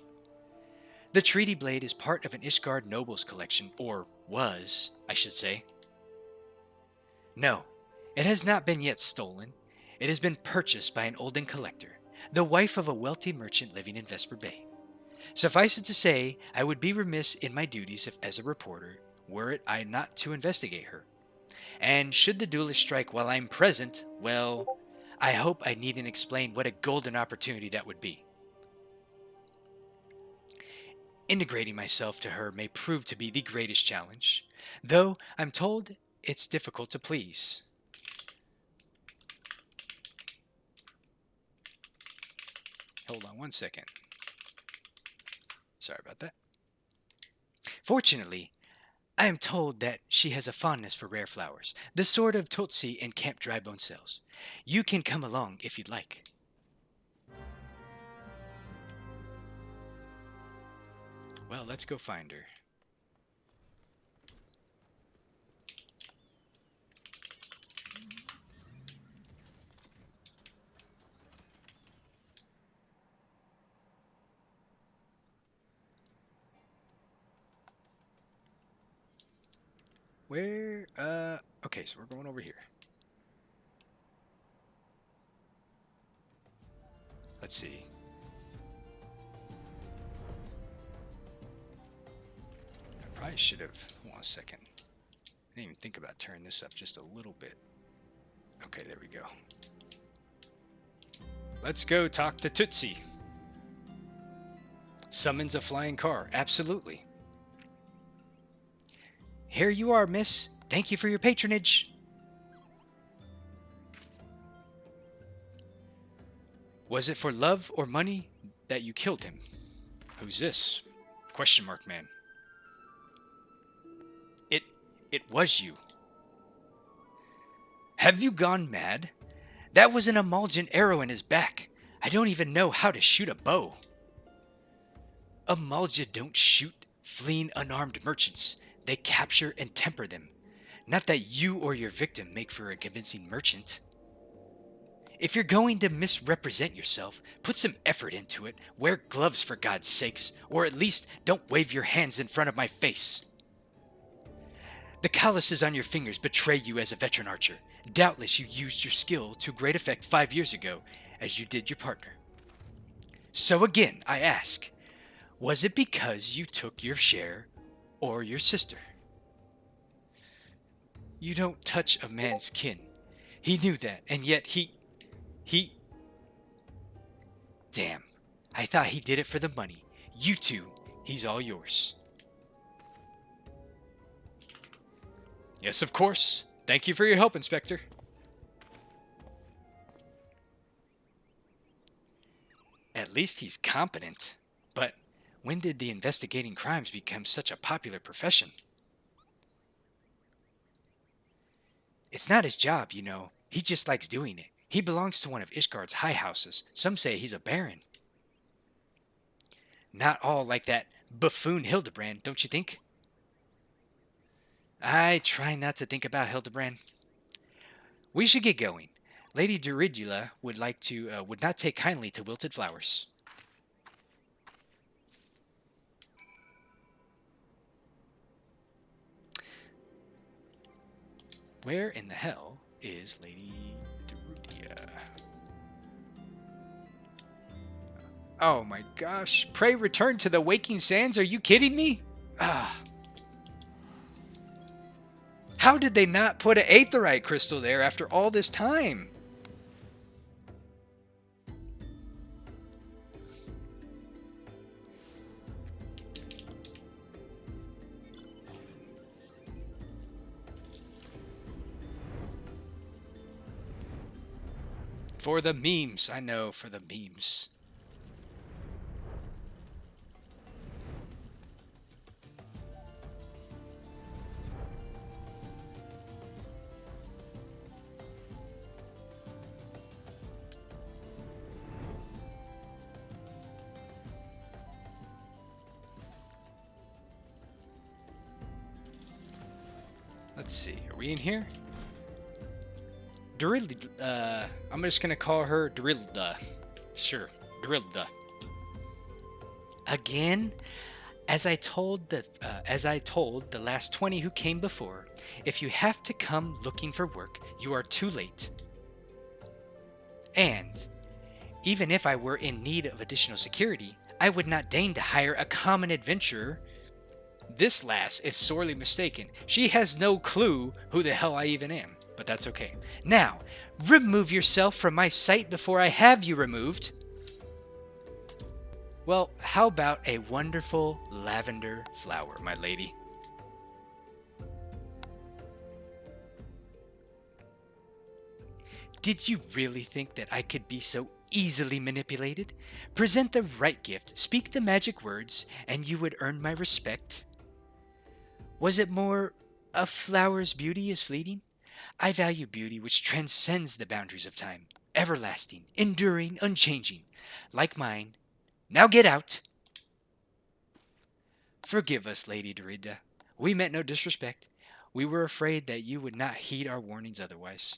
The treaty blade is part of an Ishgard noble's collection, or was, I should say. No, it has not been yet stolen. It has been purchased by an olden collector, the wife of a wealthy merchant living in Vesper Bay. Suffice it to say, I would be remiss in my duties if, as a reporter, were it I not to investigate her. And should the duelist strike while I'm present, well, I hope I needn't explain what a golden opportunity that would be. Integrating myself to her may prove to be the greatest challenge, though I'm told it's difficult to please. Hold on one second. Sorry about that. Fortunately, I am told that she has a fondness for rare flowers, the sort of Totsi and Camp Drybone sells. You can come along if you'd like. Well, let's go find her. Where, okay, so we're going over here. Let's see. I probably should have, hold on a second. I didn't even think about turning this up just a little bit. Okay, there we go. let's go talk to Tootsie. Summons a flying car. Absolutely. Here you are, miss. Thank you for your patronage. Was it for love or money that you killed him? Who's this? Question mark man. It was you. Have you gone mad? That was an emulgent arrow in his back. I don't even know how to shoot a bow. Emulga don't shoot fleeing unarmed merchants. They capture and temper them. Not that you or your victim make for a convincing merchant. If you're going to misrepresent yourself, put some effort into it. Wear gloves for God's sakes, or at least don't wave your hands in front of my face. The calluses on your fingers betray you as a veteran archer. Doubtless you used your skill to great effect 5 years ago, as you did your partner. So again, I ask, was it because you took your share, or your sister? You don't touch a man's kin. He knew that, and yet he... Damn, I thought he did it for the money. You two, he's all yours. Yes, of course. Thank you for your help, Inspector. At least he's competent. But when did the investigating crimes become such a popular profession? It's not his job, you know. He just likes doing it. He belongs to one of Ishgard's high houses. Some say he's a baron. Not all like that buffoon Hildibrand, don't you think? I try not to think about Hildibrand. We should get going. Lady Doridula would not take kindly to wilted flowers. Where in the hell is Lady Doridula? Oh my gosh. Pray return to the waking sands. Are you kidding me? How did they not put an aetherite crystal there after all this time? For the memes, I know, for the memes. Let's see, are we in here? Dorilda, I'm just gonna call her Dorilda. Sure, Dorilda. Again? As I told the last 20 who came before, if you have to come looking for work, you are too late. And even if I were in need of additional security, I would not deign to hire a common adventurer. This lass is sorely mistaken. She has no clue who the hell I even am, but that's okay. Now, remove yourself from my sight before I have you removed. Well, how about a wonderful lavender flower, my lady? Did you really think that I could be so easily manipulated? Present the right gift, speak the magic words, and you would earn my respect. Was it more a flower's beauty is fleeting? I value beauty which transcends the boundaries of time, everlasting, enduring, unchanging, like mine. Now get out! Forgive us, Lady Doridula. We meant no disrespect. We were afraid that you would not heed our warnings otherwise.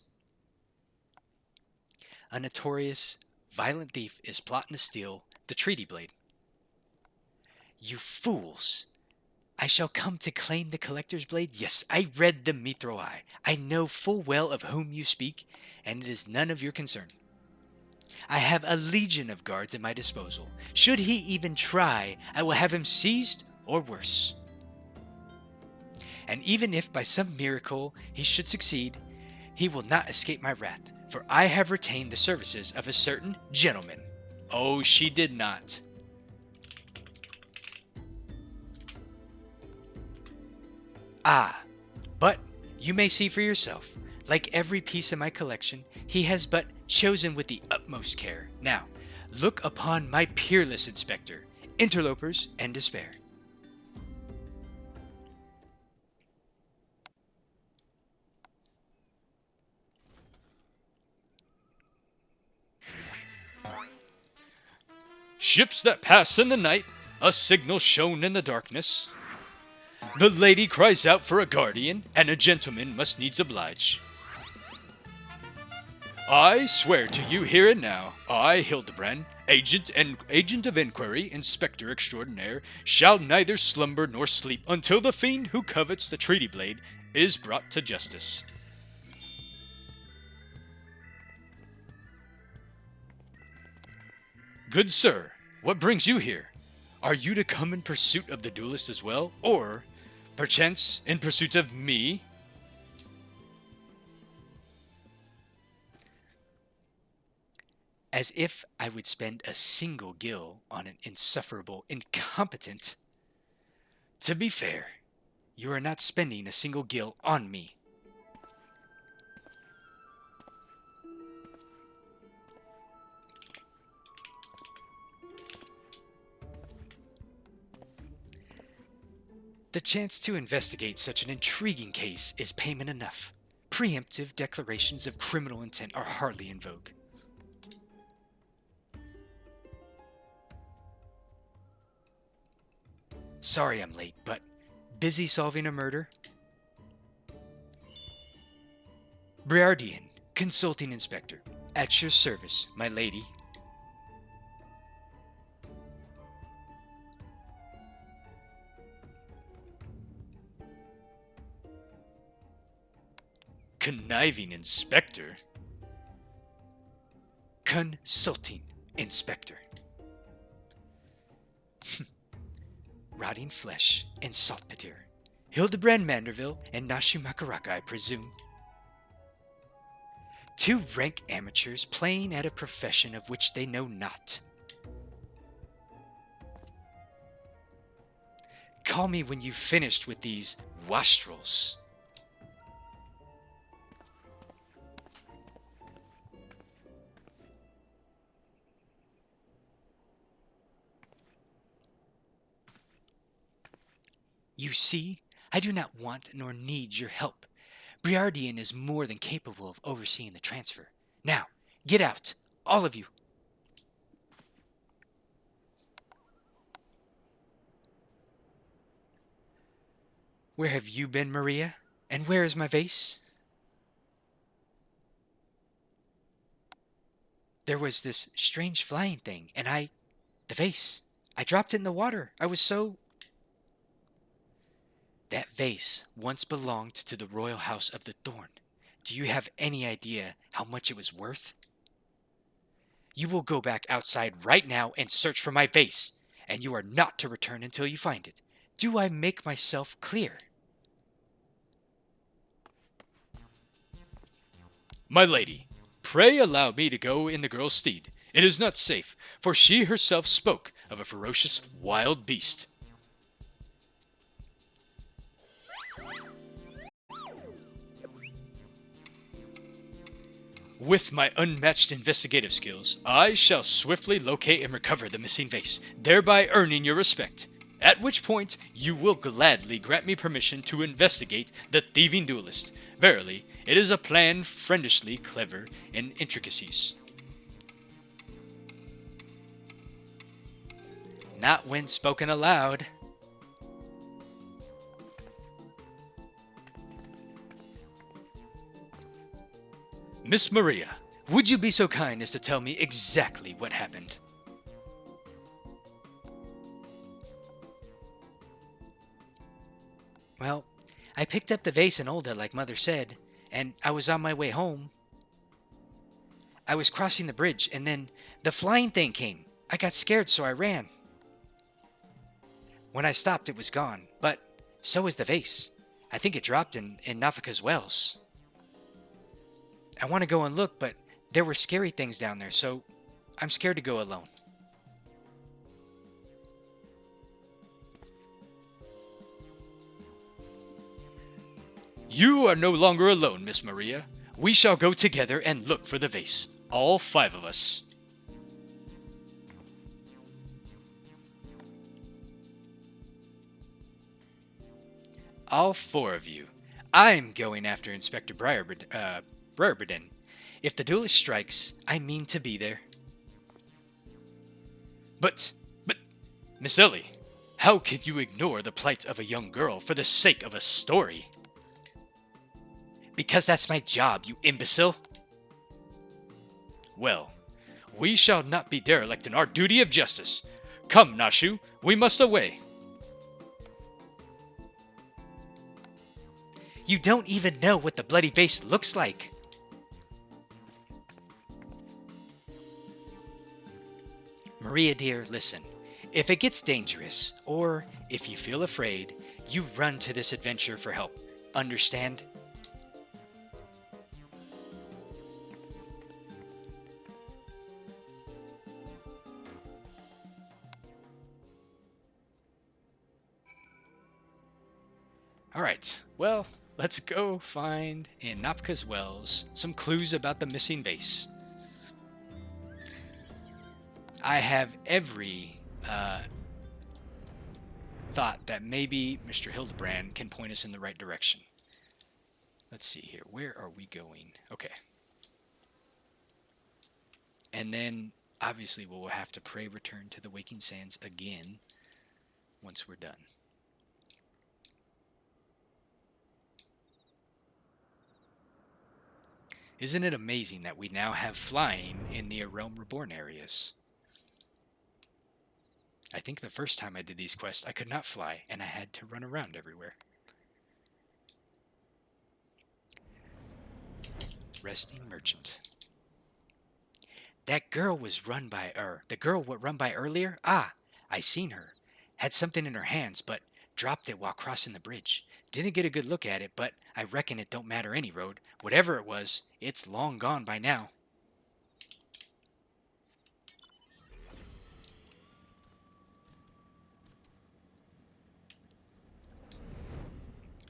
A notorious, violent thief is plotting to steal the treaty blade. You fools! I shall come to claim the collector's blade? Yes, I read the mithril eye. I know full well of whom you speak, and it is none of your concern. I have a legion of guards at my disposal. Should he even try, I will have him seized or worse. And even if by some miracle he should succeed, he will not escape my wrath. for I have retained the services of a certain gentleman. Oh, she did not. Ah, but you may see for yourself. Like every piece of my collection, he has but chosen with the utmost care. Now, look upon my peerless inspector, interlopers, and despair. Ships that pass in the night, a signal shown in the darkness. The lady cries out for a guardian, and a gentleman must needs oblige. I swear to you here and now, I, Hildibrand, agent of inquiry, inspector extraordinaire, shall neither slumber nor sleep until the fiend who covets the treaty blade is brought to justice. Good sir, what brings you here? Are you to come in pursuit of the duelist as well, or, perchance, in pursuit of me? As if I would spend a single gil on an insufferable incompetent. To be fair, you are not spending a single gil on me. The chance to investigate such an intriguing case is payment enough. Preemptive declarations of criminal intent are hardly in vogue. Sorry I'm late, but busy solving a murder? Briardian, consulting inspector. At your service, my lady. Conniving inspector? Consulting inspector. Rotting flesh and saltpeter. Hildibrand Manderville and Nashu Makaraka, I presume. Two rank amateurs playing at a profession of which they know not. Call me when you've finished with these wastrels. You see, I do not want nor need your help. Briardian is more than capable of overseeing the transfer. Now, get out, all of you. Where have you been, Maria? And where is my vase? There was this strange flying thing, and the vase. I dropped it in the water. I was so... That vase once belonged to the royal house of the Thorn. Do you have any idea how much it was worth? You will go back outside right now and search for my vase, and you are not to return until you find it. Do I make myself clear? My lady, pray allow me to go in the girl's stead. It is not safe, for she herself spoke of a ferocious wild beast. With my unmatched investigative skills, I shall swiftly locate and recover the missing vase, thereby earning your respect. At which point, you will gladly grant me permission to investigate the thieving duelist. Verily, it is a plan friendishly clever in intricacies. Not when spoken aloud. Miss Maria, would you be so kind as to tell me exactly what happened? Well, I picked up the vase in Olda like Mother said, and I was on my way home. I was crossing the bridge, and then the flying thing came. I got scared, so I ran. When I stopped, it was gone, but so was the vase. I think it dropped in Nafika's wells. I want to go and look, but there were scary things down there, so I'm scared to go alone. You are no longer alone, Miss Maria. We shall go together and look for the vase. All 5 of us. All 4 of you. I'm going after Inspector Briarburden. If the duelist strikes, I mean to be there. But, Miss Ellie, how can you ignore the plight of a young girl for the sake of a story? Because that's my job, you imbecile. Well, we shall not be derelict in our duty of justice. Come, Nashu, we must away. You don't even know what the bloody vase looks like. Maria dear, listen. If it gets dangerous, or if you feel afraid, you run to this adventure for help. Understand? Alright, well, let's go find in Napka's Wells some clues about the missing vase. I have every thought that maybe Mr. Hildibrand can point us in the right direction. Let's see here. Where are we going? Okay. And then, obviously, we'll have to pray return to the Waking Sands again once we're done. Isn't it amazing that we now have flying in the Realm Reborn areas? I think the first time I did these quests, I could not fly, and I had to run around everywhere. Resting Merchant. That girl was run by, the girl what run by earlier? Ah, I seen her. Had something in her hands, but dropped it while crossing the bridge. Didn't get a good look at it, but I reckon it don't matter any road. Whatever it was, it's long gone by now.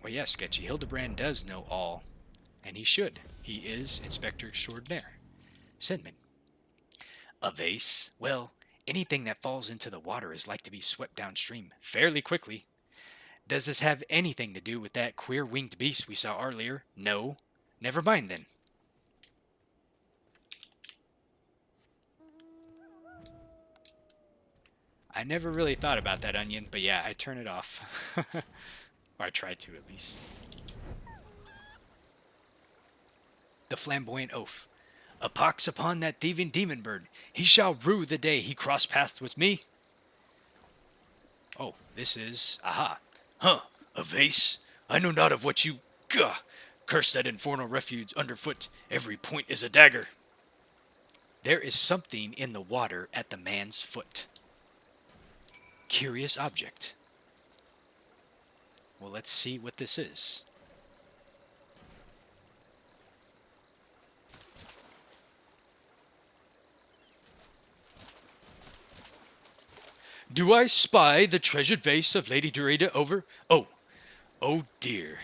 Well, yes, Sketchy. Hildibrand does know all, and he should. He is Inspector Extraordinaire. Sendman. A vase? Well, anything that falls into the water is like to be swept downstream fairly quickly. Does this have anything to do with that queer winged beast we saw earlier? No. Never mind then. I never really thought about that, Onion, but yeah, I turn it off. Or I try to, at least. The Flamboyant Oaf. A pox upon that thieving demon bird. He shall rue the day he cross paths with me. Oh, this is... Aha. Huh, a vase? I know not of what you... Gah! Curse that infernal refuge underfoot. Every point is a dagger. There is something in the water at the man's foot. Curious object. Well, let's see what this is. Do I spy the treasured vase of Lady Dorada over? Oh, oh dear.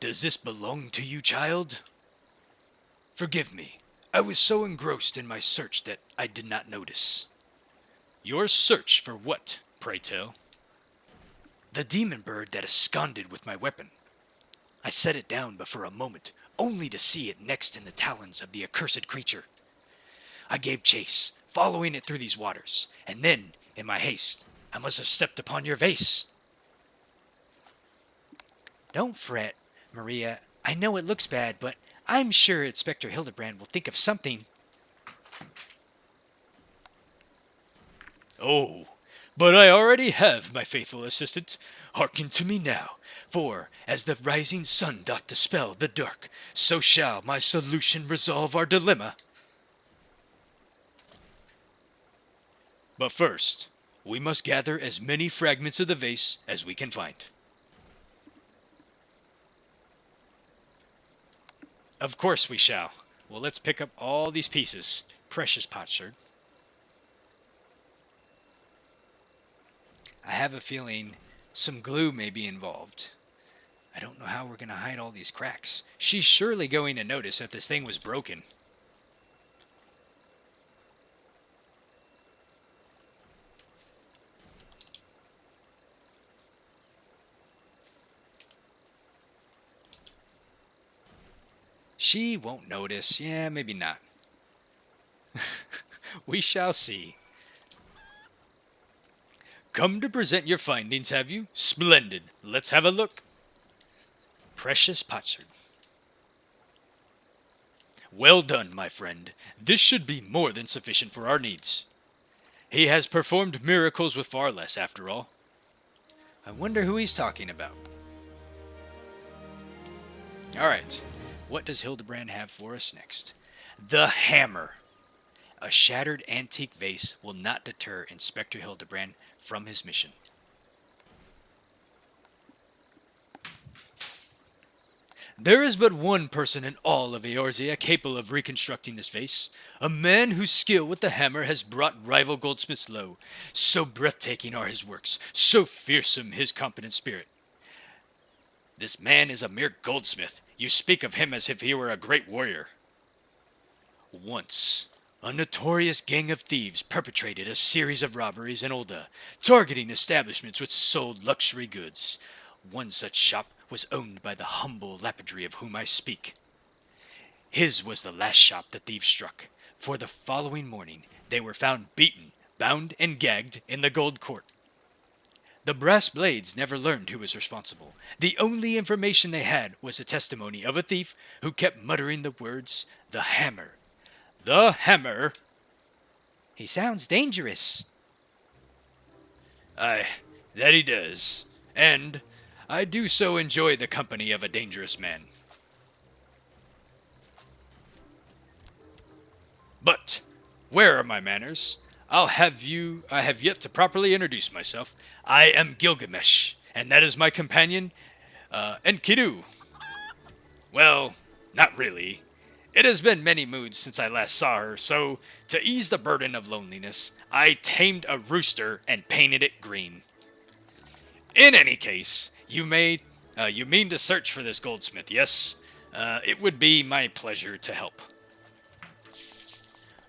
Does this belong to you, child? Forgive me. I was so engrossed in my search that I did not notice. Your search for what, pray tell? The demon bird that absconded with my weapon. I set it down but for a moment, only to see it next in the talons of the accursed creature. I gave chase, following it through these waters, and then, in my haste, I must have stepped upon your vase. Don't fret, Maria. I know it looks bad, but I'm sure Inspector Hildibrand will think of something. Oh, but I already have, my faithful assistant. Hearken to me now, for as the rising sun doth dispel the dark, so shall my solution resolve our dilemma. But first, We must gather as many fragments of the vase as we can find. Of course we shall. Well, let's pick up all these pieces. Precious potsherd. I have a feeling some glue may be involved. I don't know how we're going to hide all these cracks. She's surely going to notice that this thing was broken. She won't notice. Yeah, maybe not. We shall see. Come to present your findings, have you? Splendid. Let's have a look. Precious potsherd. Well done, my friend. This should be more than sufficient for our needs. He has performed miracles with far less, after all. I wonder who he's talking about. Alright, what does Hildibrand have for us next? The hammer. A shattered antique vase will not deter Inspector Hildibrand from his mission. There is but one person in all of Eorzea capable of reconstructing this vase, a man whose skill with the hammer has brought rival goldsmiths low. So breathtaking are his works, so fearsome his competent spirit. This man is a mere goldsmith. You speak of him as if he were a great warrior. Once, a notorious gang of thieves perpetrated a series of robberies in Ulda, targeting establishments which sold luxury goods. One such shop was owned by the humble lapidary of whom I speak. His was the last shop the thieves struck, for the following morning they were found beaten, bound, and gagged in the gold court. The brass blades never learned who was responsible. The only information they had was the testimony of a thief who kept muttering the words, "The hammer. The hammer." He sounds dangerous. Aye, that he does. And I do so enjoy the company of a dangerous man. But where are my manners? I have yet to properly introduce myself. I am Gilgamesh, and that is my companion, Enkidu. Well, not really. It has been many moons since I last saw her, so to ease the burden of loneliness, I tamed a rooster and painted it green. In any case, you mean to search for this goldsmith, yes? It would be my pleasure to help.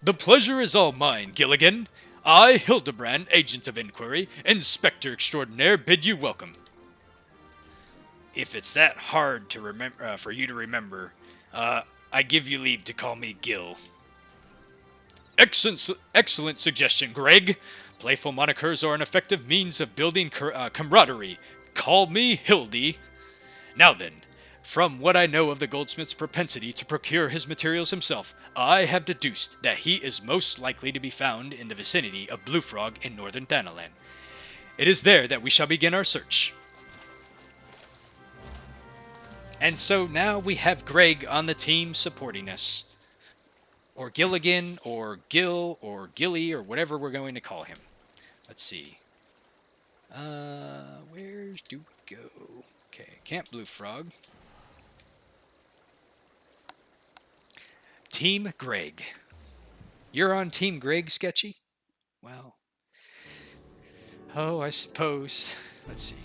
The pleasure is all mine, Gilligan. I, Hildibrand, Agent of Inquiry, Inspector Extraordinaire, bid you welcome. If it's that hard to remember, for you to remember, I give you leave to call me Gil. Excellent suggestion, Greg. Playful monikers are an effective means of building camaraderie. Call me Hildy. Now then, from what I know of the goldsmith's propensity to procure his materials himself, I have deduced that he is most likely to be found in the vicinity of Blue Frog in northern Thanalan. It is there that we shall begin our search. And so now we have Greg on the team supporting us. Or Gilligan, or Gil, or Gilly, or whatever we're going to call him. Let's see. Where do we go? Okay, Camp Blue Frog. Team Greg. You're on Team Greg, Sketchy? Well. Oh, I suppose. Let's see.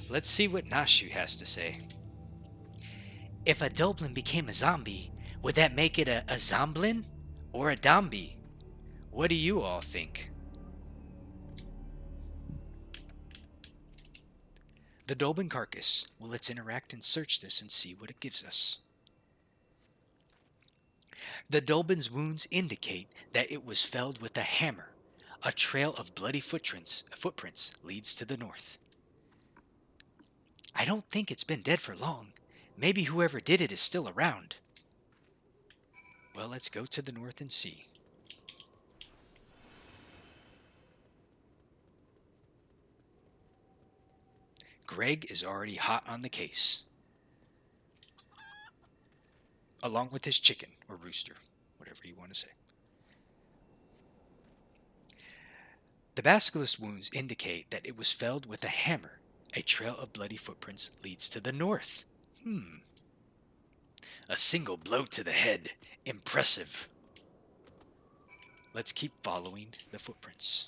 Let's see what Nashu has to say. If a Doblin became a zombie, would that make it a Zomblin or a Dombi? What do you all think? The Dolben carcass. Well, let's interact and search this and see what it gives us. The Dolben's wounds indicate that it was felled with a hammer. A trail of bloody footprints leads to the north. I don't think it's been dead for long. Maybe whoever did it is still around. Well, let's go to the north and see. Greg is already hot on the case. Along with his chicken, or rooster, whatever you want to say. The basilisk wounds indicate that it was felled with a hammer. A trail of bloody footprints leads to the north. A single blow to the head. Impressive. Let's keep following the footprints.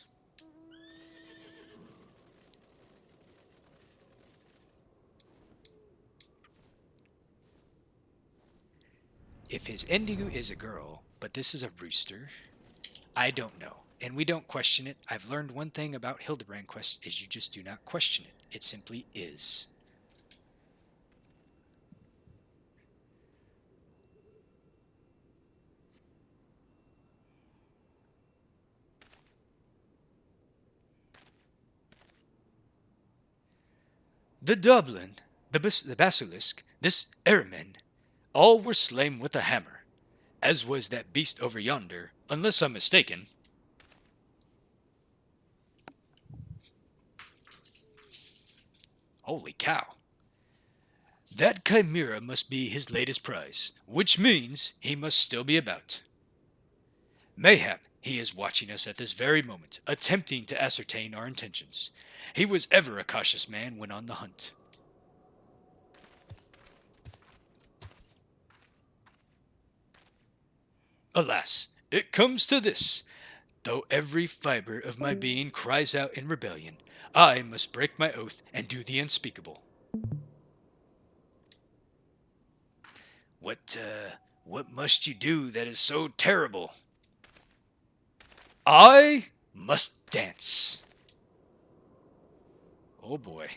If his Indigo is a girl, but this is a rooster, I don't know. And we don't question it. I've learned one thing about Hildibrand quests is you just do not question it. It simply is. The Dublin, the basilisk, this airman, all were slain with a hammer, as was that beast over yonder, unless I'm mistaken. Holy cow. That chimera must be his latest prize, which means he must still be about. Mayhap he is watching us at this very moment, attempting to ascertain our intentions. He was ever a cautious man when on the hunt. Alas, it comes to this. Though every fiber of my being cries out in rebellion, I must break my oath and do the unspeakable. What must you do that is so terrible? I must dance. Oh boy.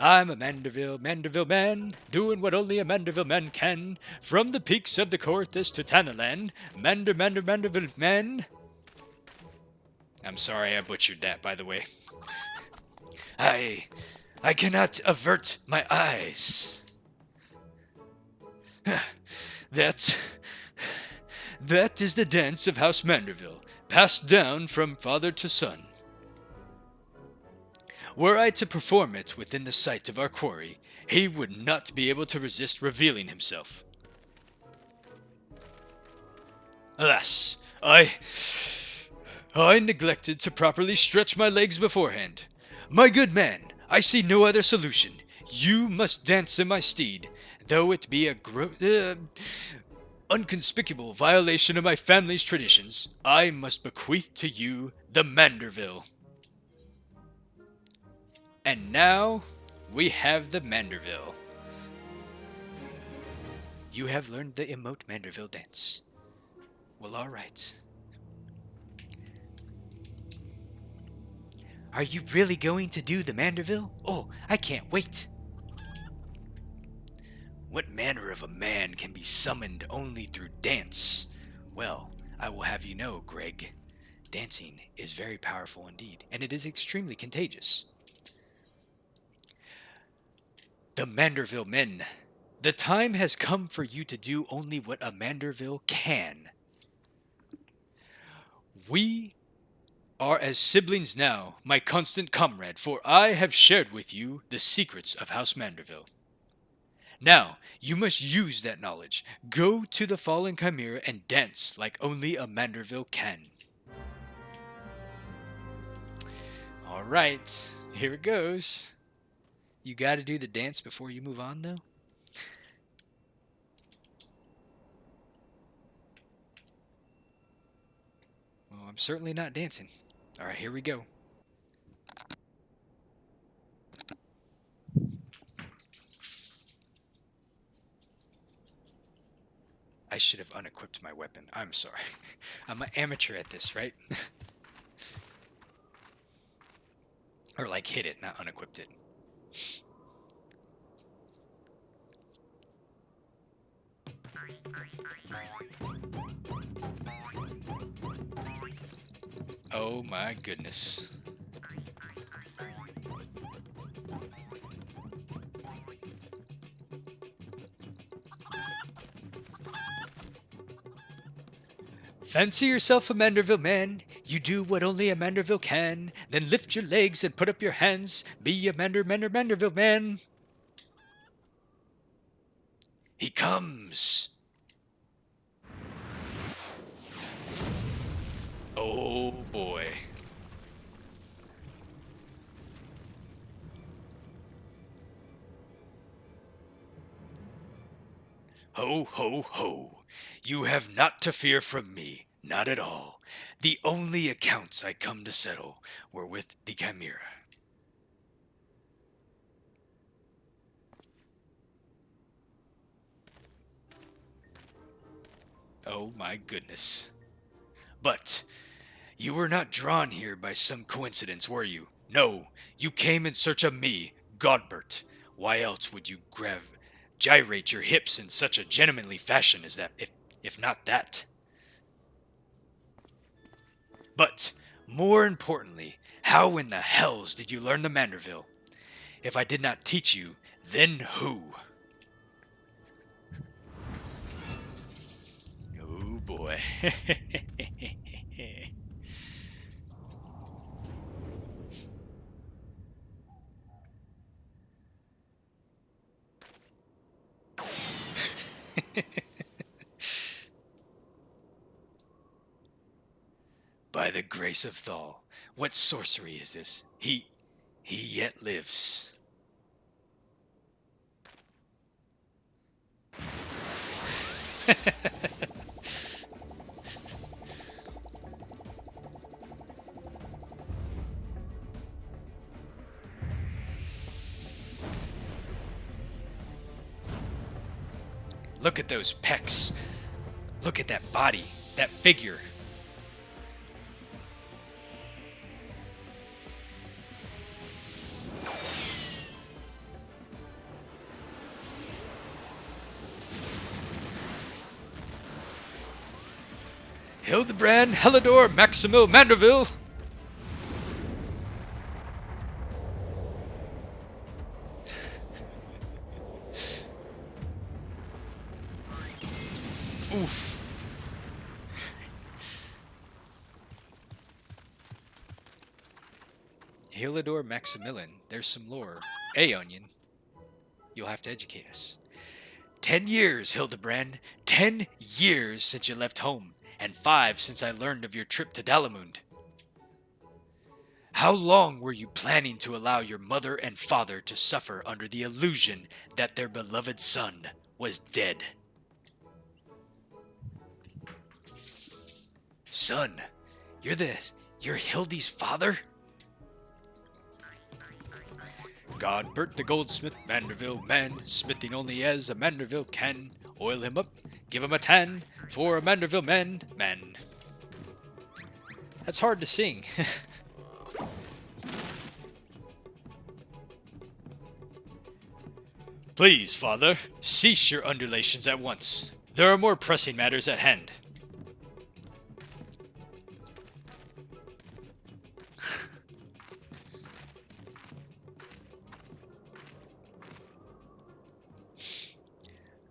I'm a Manderville man, doing what only a Manderville man can. From the peaks of the Corthus to Tanaland, Manderville man. I'm sorry I butchered that, by the way. I cannot avert my eyes. That is the dance of House Manderville, passed down from father to son. Were I to perform it within the sight of our quarry, he would not be able to resist revealing himself. Alas, I neglected to properly stretch my legs beforehand. My good man, I see no other solution. You must dance in my stead, though it be a unconspicuous violation of my family's traditions. I must bequeath to you the Manderville. And now we have the Manderville. You have learned the emote Manderville dance. Well, all right. Are you really going to do the Manderville? Oh, I can't wait. What manner of a man can be summoned only through dance? Well, I will have you know, Greg, dancing is very powerful indeed, and it is extremely contagious. The Manderville men, the time has come for you to do only what a Manderville can. We are as siblings now, my constant comrade, for I have shared with you the secrets of House Manderville. Now, you must use that knowledge. Go to the fallen chimera and dance like only a Manderville can. All right, here it goes. You gotta do the dance before you move on, though? Well, I'm certainly not dancing. All right, here we go. I should have unequipped my weapon. I'm sorry. I'm an amateur at this, right? Or like hit it, not unequipped it. Oh my goodness. Fancy yourself a Manderville man? You do what only a Manderville can, then lift your legs and put up your hands. Be a Manderville man. He comes. Oh boy. Ho, ho, ho. You have not to fear from me, not at all. The only accounts I come to settle were with the Chimera. Oh my goodness. But you were not drawn here by some coincidence, were you? No, you came in search of me, Godbert. Why else would you gyrate your hips in such a gentlemanly fashion as that, if not that? But, more importantly, how in the hells did you learn the Manderville? If I did not teach you, then who? Oh boy. By the grace of Thal, what sorcery is this? He yet lives. Look at those pecs. Look at that body, that figure. Hildibrand, Helidor, Maximo, Manderville. Oof. Hilidor Maximilian, there's some lore. Hey, Onion. You'll have to educate us. 10 years, Hildibrand. 10 years since you left home, and 5 since I learned of your trip to Dalamund. How long were you planning to allow your mother and father to suffer under the illusion that their beloved son was dead? Son, you're Hildy's father? Godbert the goldsmith, Manderville man, smithing only as a Manderville can. Oil him up, give him a tan, for a Manderville man. That's hard to sing. Please, father, cease your undulations at once. There are more pressing matters at hand.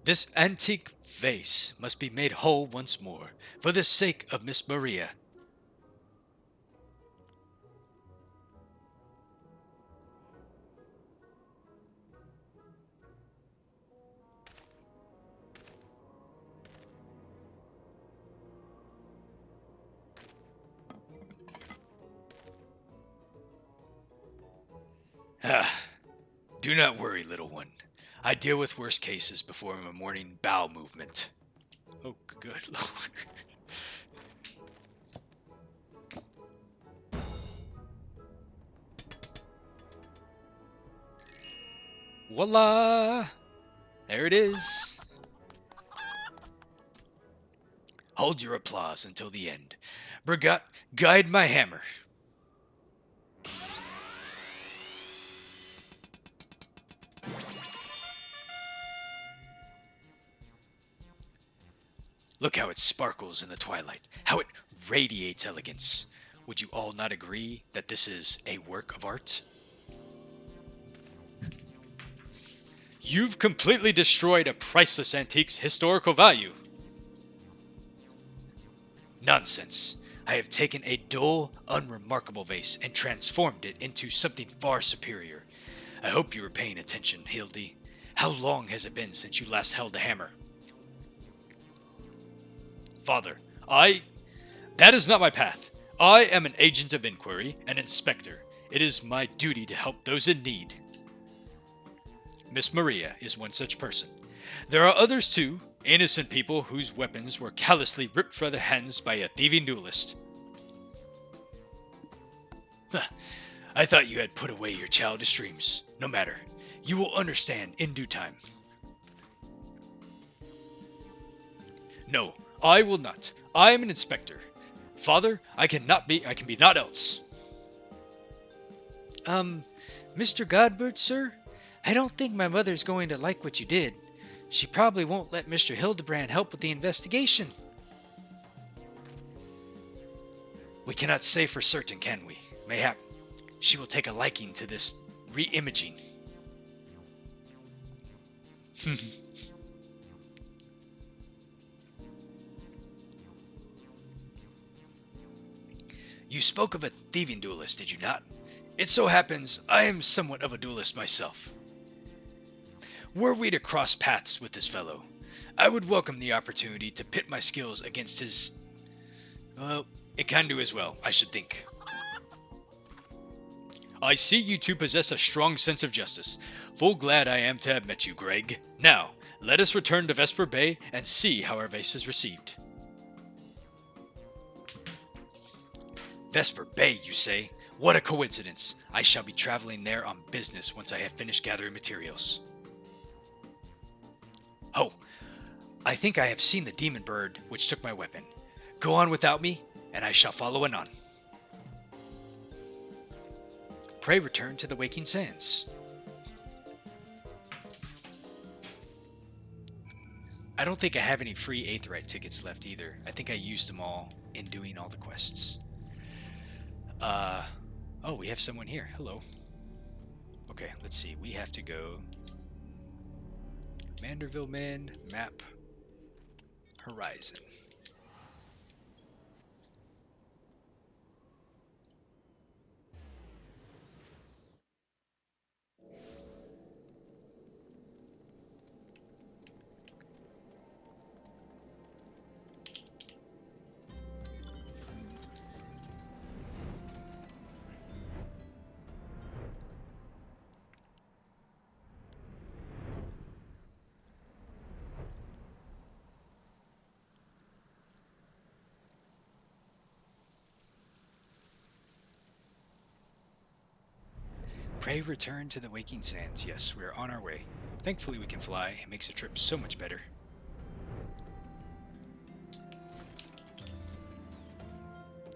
This antique vase must be made whole once more, for the sake of Miss Maria. Do not worry, little one. I deal with worse cases before my morning bowel movement. Oh, good lord. Voila! There it is. Hold your applause until the end. Brigat, guide my hammer. Look how it sparkles in the twilight, how it radiates elegance. Would you all not agree that this is a work of art? You've completely destroyed a priceless antique's historical value. Nonsense. I have taken a dull, unremarkable vase and transformed it into something far superior. I hope you were paying attention, Hildy. How long has it been since you last held a hammer? Father, that is not my path. I am an agent of inquiry, an inspector. It is my duty to help those in need. Miss Maria is one such person. There are others too, innocent people whose weapons were callously ripped from their hands by a thieving duelist. I thought you had put away your childish dreams. No matter. You will understand in due time. No, I will not. I am an inspector. Father, I can be not else. Mr. Godbert, sir? I don't think my mother's going to like what you did. She probably won't let Mr. Hildibrand help with the investigation. We cannot say for certain, can we? Mayhap she will take a liking to this re-imaging. You spoke of a thieving duelist, did you not? It so happens I am somewhat of a duelist myself. Were we to cross paths with this fellow, I would welcome the opportunity to pit my skills against his... Well, it can do as well, I should think. I see you two possess a strong sense of justice. Full glad I am to have met you, Greg. Now, let us return to Vesper Bay and see how our vase is received. Vesper Bay, you say? What a coincidence. I shall be traveling there on business once I have finished gathering materials. Oh, I think I have seen the demon bird which took my weapon. Go on without me, and I shall follow anon. Pray return to the waking sands. I don't think I have any free Aetheryte tickets left either. I think I used them all in doing all the quests. Oh, we have someone here. Hello. Okay, let's see. We have to go... Manderville Man, map, Horizon. Pray return to the waking sands. Yes, we are on our way. Thankfully we can fly. It makes the trip so much better.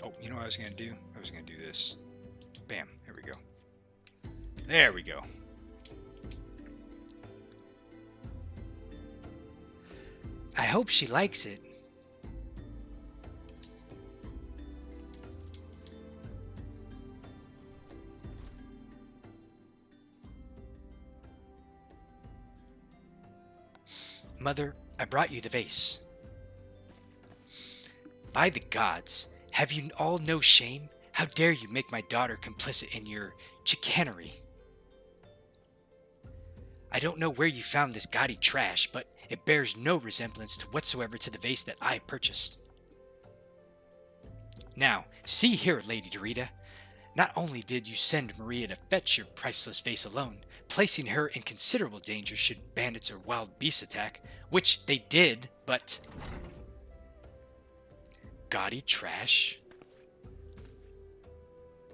Oh, you know what I was going to do? I was going to do this. Bam. There we go. There we go. I hope she likes it. Mother, I brought you the vase. By the gods, have you all no shame? How dare you make my daughter complicit in your chicanery? I don't know where you found this gaudy trash, but it bears no resemblance whatsoever to the vase that I purchased. Now, see here, Lady Dorita. Not only did you send Maria to fetch your priceless vase alone, placing her in considerable danger should bandits or wild beasts attack, which they did, but... Gaudy trash?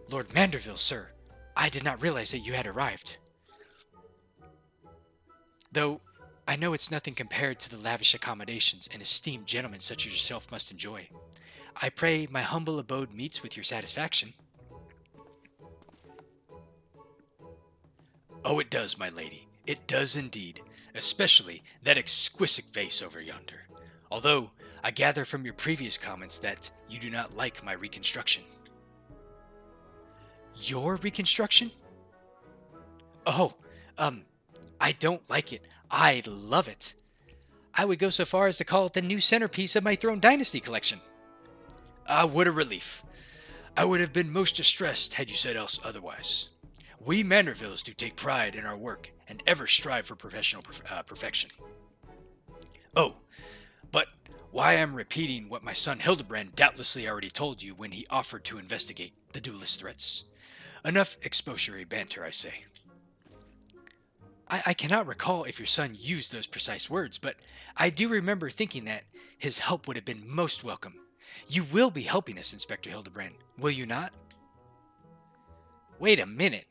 Lord Manderville, sir, I did not realize that you had arrived. Though, I know it's nothing compared to the lavish accommodations an esteemed gentleman such as yourself must enjoy. I pray my humble abode meets with your satisfaction. Oh, it does, my lady. It does indeed. Especially that exquisite vase over yonder. Although, I gather from your previous comments that you do not like my reconstruction. Your reconstruction? Oh, I don't like it. I love it. I would go so far as to call it the new centerpiece of my Throne Dynasty collection. Ah, what a relief. I would have been most distressed had you said else otherwise. We Mandervilles do take pride in our work and ever strive for professional perfection. Oh, but why I'm repeating what my son Hildibrand doubtlessly already told you when he offered to investigate the duelist threats. Enough expository banter, I say. I cannot recall if your son used those precise words, but I do remember thinking that his help would have been most welcome. You will be helping us, Inspector Hildebrand, will you not? Wait a minute.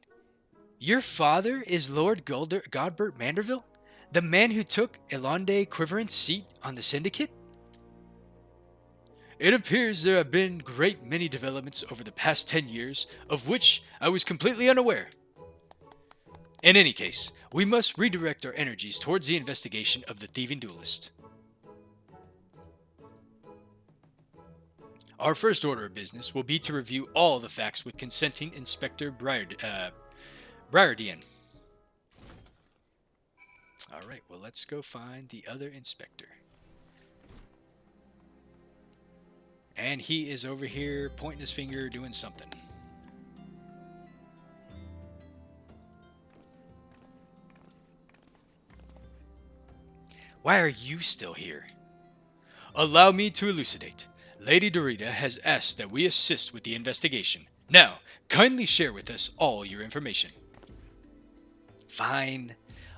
Your father is Lord Godbert Manderville? The man who took Elonde Quiverant's seat on the Syndicate? It appears there have been great many developments over the past 10 years, of which I was completely unaware. In any case, we must redirect our energies towards the investigation of the thieving duelist. Our first order of business will be to review all the facts with consenting Inspector Briardian. Alright, well, let's go find the other inspector. And he is over here pointing his finger, doing something. Why are you still here? Allow me to elucidate. Lady Dorita has asked that we assist with the investigation. Now, kindly share with us all your information. Fine.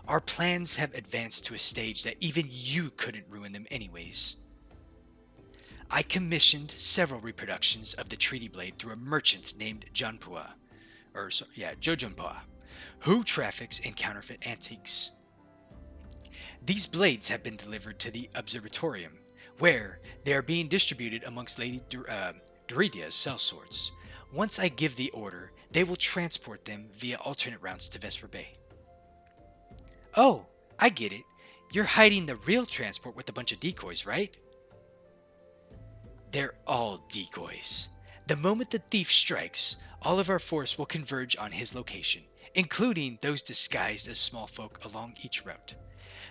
Our plans have advanced to a stage that even you couldn't ruin them anyways. I commissioned several reproductions of the Treaty Blade through a merchant named Jojonpua, who traffics in counterfeit antiques. These blades have been delivered to the Observatorium, where they are being distributed amongst Lady Doritia's sellswords. Once I give the order, they will transport them via alternate routes to Vesper Bay. Oh, I get it. You're hiding the real transport with a bunch of decoys, right? They're all decoys. The moment the thief strikes, all of our force will converge on his location, including those disguised as small folk along each route.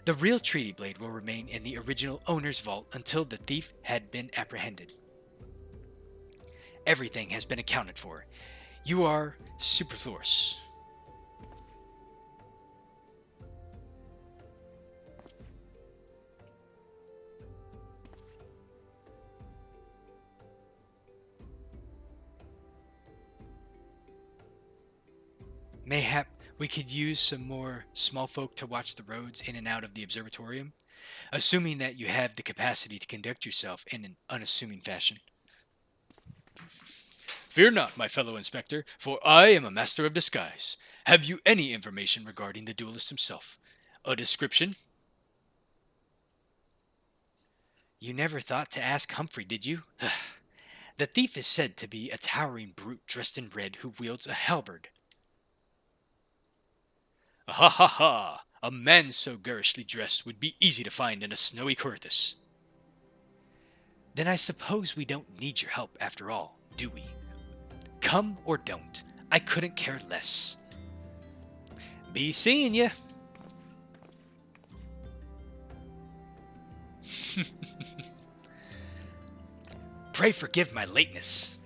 The real Treaty Blade will remain in the original owner's vault until the thief had been apprehended. Everything has been accounted for. You are superfluous. Mayhap we could use some more small folk to watch the roads in and out of the observatorium, assuming that you have the capacity to conduct yourself in an unassuming fashion. Fear not, my fellow inspector, for I am a master of disguise. Have you any information regarding the duelist himself? A description? You never thought to ask Humphrey, did you? The thief is said to be a towering brute dressed in red who wields a halberd. Ha ha ha! A man so garishly dressed would be easy to find in a snowy Corythus. Then I suppose we don't need your help after all, do we? Come or don't, I couldn't care less. Be seeing ya. Pray forgive my lateness.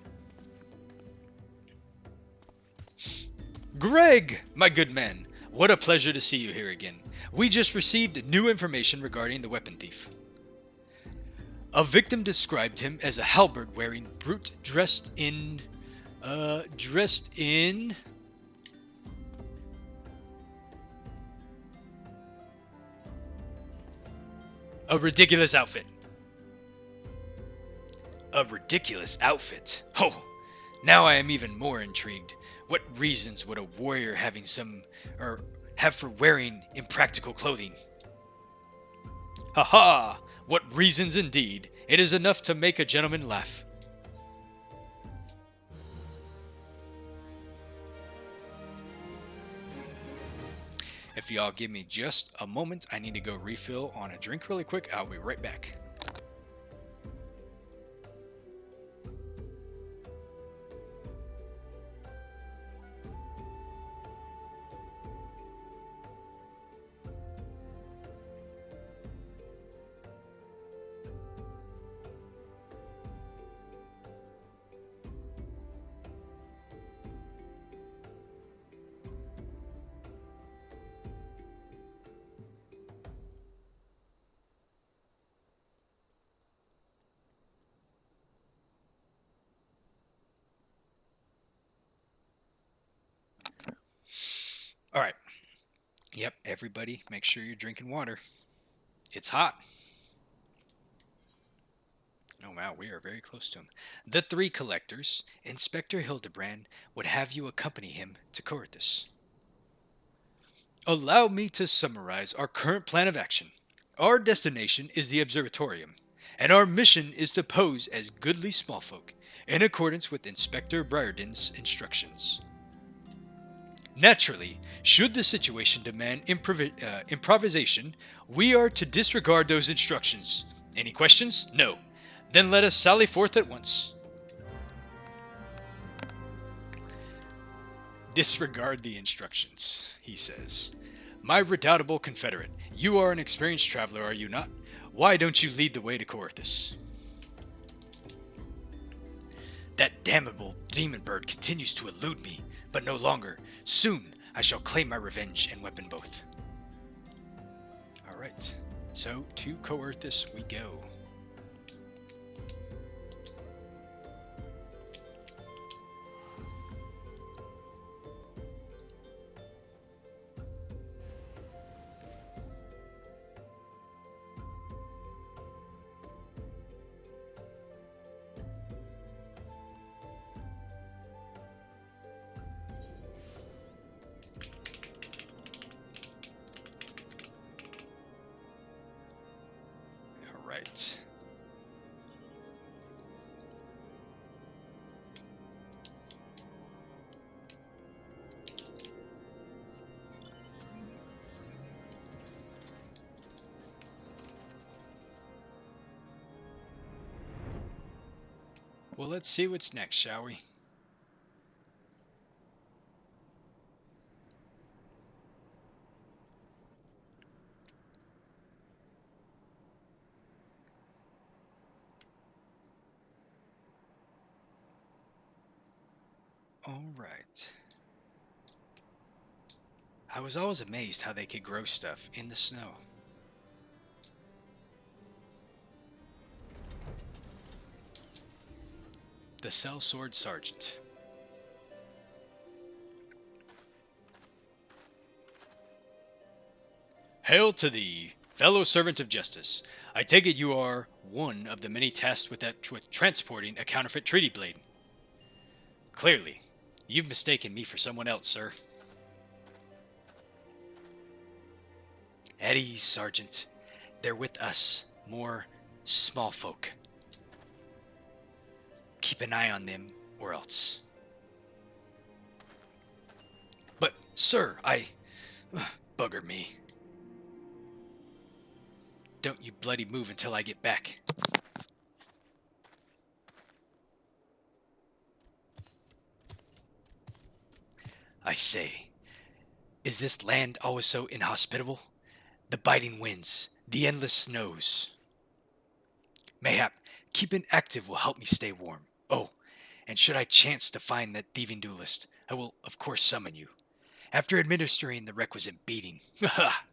Greg, my good man, what a pleasure to see you here again. We just received new information regarding the weapon thief. A victim described him as a halberd-wearing brute dressed in a ridiculous outfit. A ridiculous outfit? Oh, now I am even more intrigued. What reasons would a warrior have for wearing impractical clothing? Ha ha! What reasons indeed! It is enough to make a gentleman laugh. If y'all give me just a moment, I need to go refill on a drink really quick. I'll be right back. All right. Yep, everybody, make sure you're drinking water. It's hot. Oh, wow, we are very close to him. The three collectors, Inspector Hildibrand, would have you accompany him to Corythus. Allow me to summarize our current plan of action. Our destination is the Observatorium, and our mission is to pose as goodly smallfolk, in accordance with Inspector Briarden's instructions. Naturally, should the situation demand improvisation, we are to disregard those instructions. Any questions? No. Then let us sally forth at once. Disregard the instructions, he says. My redoubtable confederate, you are an experienced traveler, are you not? Why don't you lead the way to Corythus? That damnable demon bird continues to elude me, but no longer. Soon I shall claim my revenge and weapon both. Alright, so to Corythus we go. Alright. Well, let's see what's next, shall we? Alright. I was always amazed how they could grow stuff in the snow. The Sellsword Sergeant. Hail to thee, fellow servant of justice. I take it you are one of the many tasked with transporting a counterfeit treaty blade. Clearly, you've mistaken me for someone else, sir. At ease, Sergeant. They're with us, more small folk. Keep an eye on them, or else. But, sir, bugger me. Don't you bloody move until I get back. I say, is this land always so inhospitable? The biting winds, the endless snows. Mayhap, keeping active will help me stay warm. Oh, and should I chance to find that thieving duelist, I will of course summon you, after administering the requisite beating. Ha!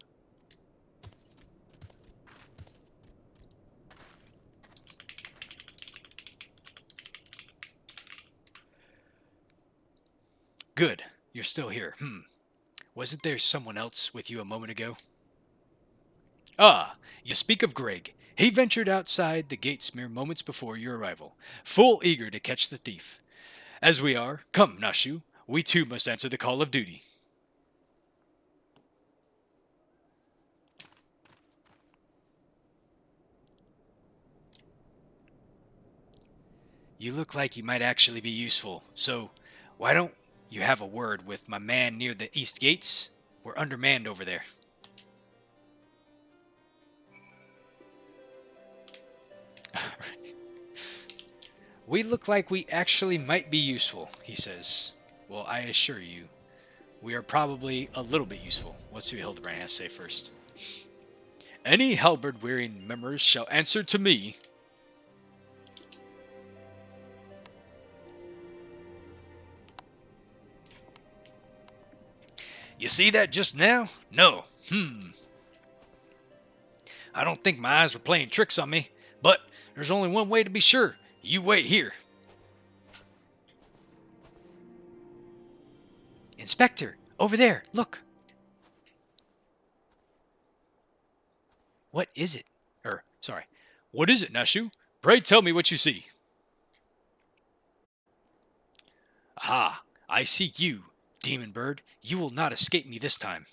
Good, you're still here. Wasn't there someone else with you a moment ago? Ah, you speak of Greg. He ventured outside the gates mere moments before your arrival, full eager to catch the thief. As we are, come, Nashu, we too must answer the call of duty. You look like you might actually be useful, so why don't you have a word with my man near the east gates? We're undermanned over there. Alright. We look like we actually might be useful, he says. Well, I assure you, we are probably a little bit useful. Let's see what Hildibrand has to say first. Any halberd-wearing members shall answer to me. You see that just now? No. I don't think my eyes were playing tricks on me, but there's only one way to be sure. You wait here. Inspector, over there, look. What is it? Sorry. What is it, Nashu? Pray tell me what you see. Aha! I see you, demon bird. You will not escape me this time.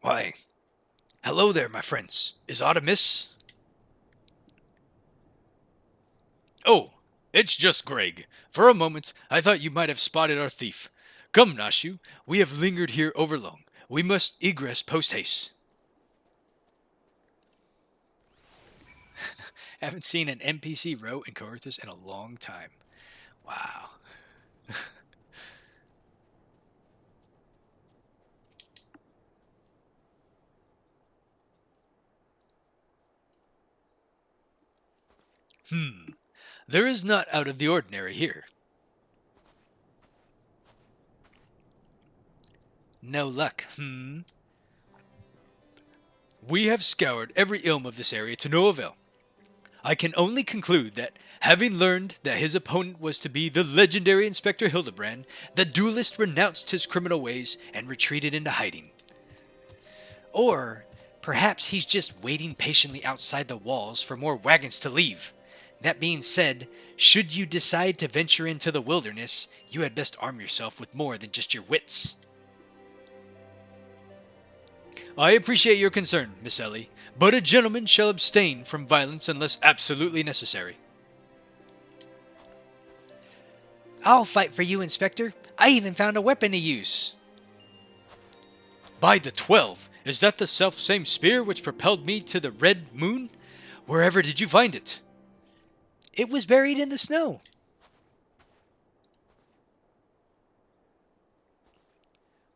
Why, hello there, my friends. Is aught amiss? Oh, it's just Greg. For a moment, I thought you might have spotted our thief. Come, Nashu, we have lingered here overlong. We must egress post-haste. Haven't seen an NPC row in Coerthus in a long time. Wow. There is not out of the ordinary here. No luck, We have scoured every ilm of this area to no avail. I can only conclude that, having learned that his opponent was to be the legendary Inspector Hildibrand, the duelist renounced his criminal ways and retreated into hiding. Or perhaps he's just waiting patiently outside the walls for more wagons to leave. That being said, should you decide to venture into the wilderness, you had best arm yourself with more than just your wits. I appreciate your concern, Miss Ellie, but a gentleman shall abstain from violence unless absolutely necessary. I'll fight for you, Inspector. I even found a weapon to use. By the 12, is that the self-same spear which propelled me to the Red Moon? Wherever did you find it? It was buried in the snow.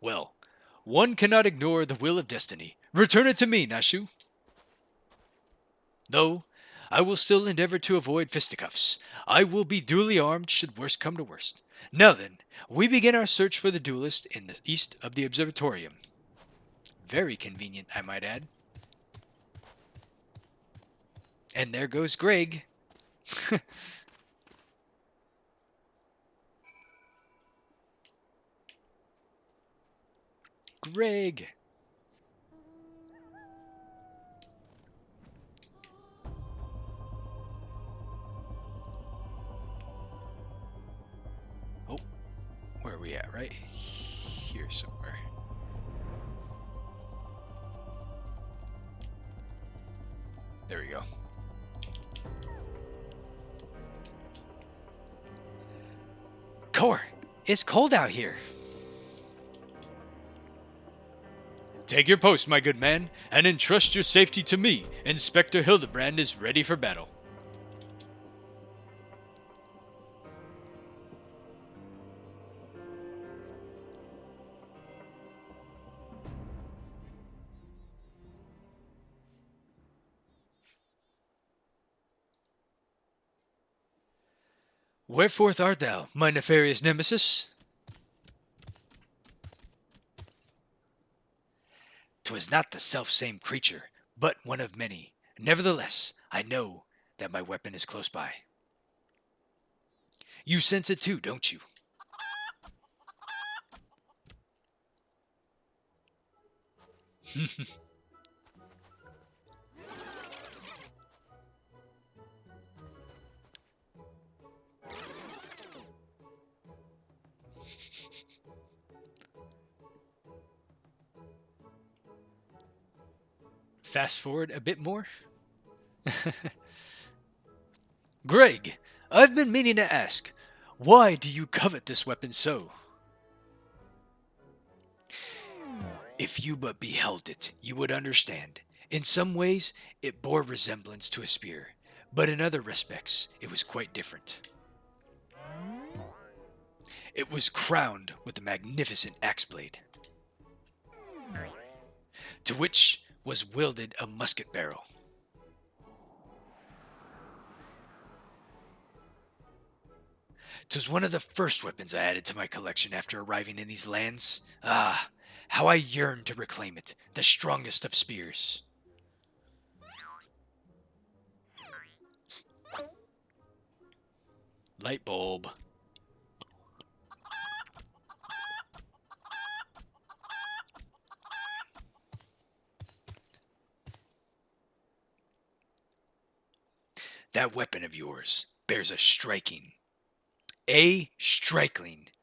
Well, one cannot ignore the will of destiny. Return it to me, Nashu. Though, I will still endeavor to avoid fisticuffs. I will be duly armed should worst come to worst. Now then, we begin our search for the duelist in the east of the observatorium. Very convenient, I might add. And there goes Greg. Greg. Oh, where are we at? Right here somewhere. There we go. Cor, it's cold out here. Take your post, my good man, and entrust your safety to me. Inspector Hildibrand is ready for battle. Whereforth art thou, my nefarious nemesis? 'Twas not the self-same creature, but one of many. Nevertheless, I know that my weapon is close by. You sense it too, don't you? Fast forward a bit more. Greg, I've been meaning to ask, why do you covet this weapon so? If you but beheld it, you would understand. In some ways, it bore resemblance to a spear, but in other respects, it was quite different. It was crowned with a magnificent axe blade, to which was wielded a musket barrel. "'Twas one of the first weapons I added to my collection after arriving in these lands. Ah, how I yearned to reclaim it, the strongest of spears. Light bulb. That weapon of yours bears a striking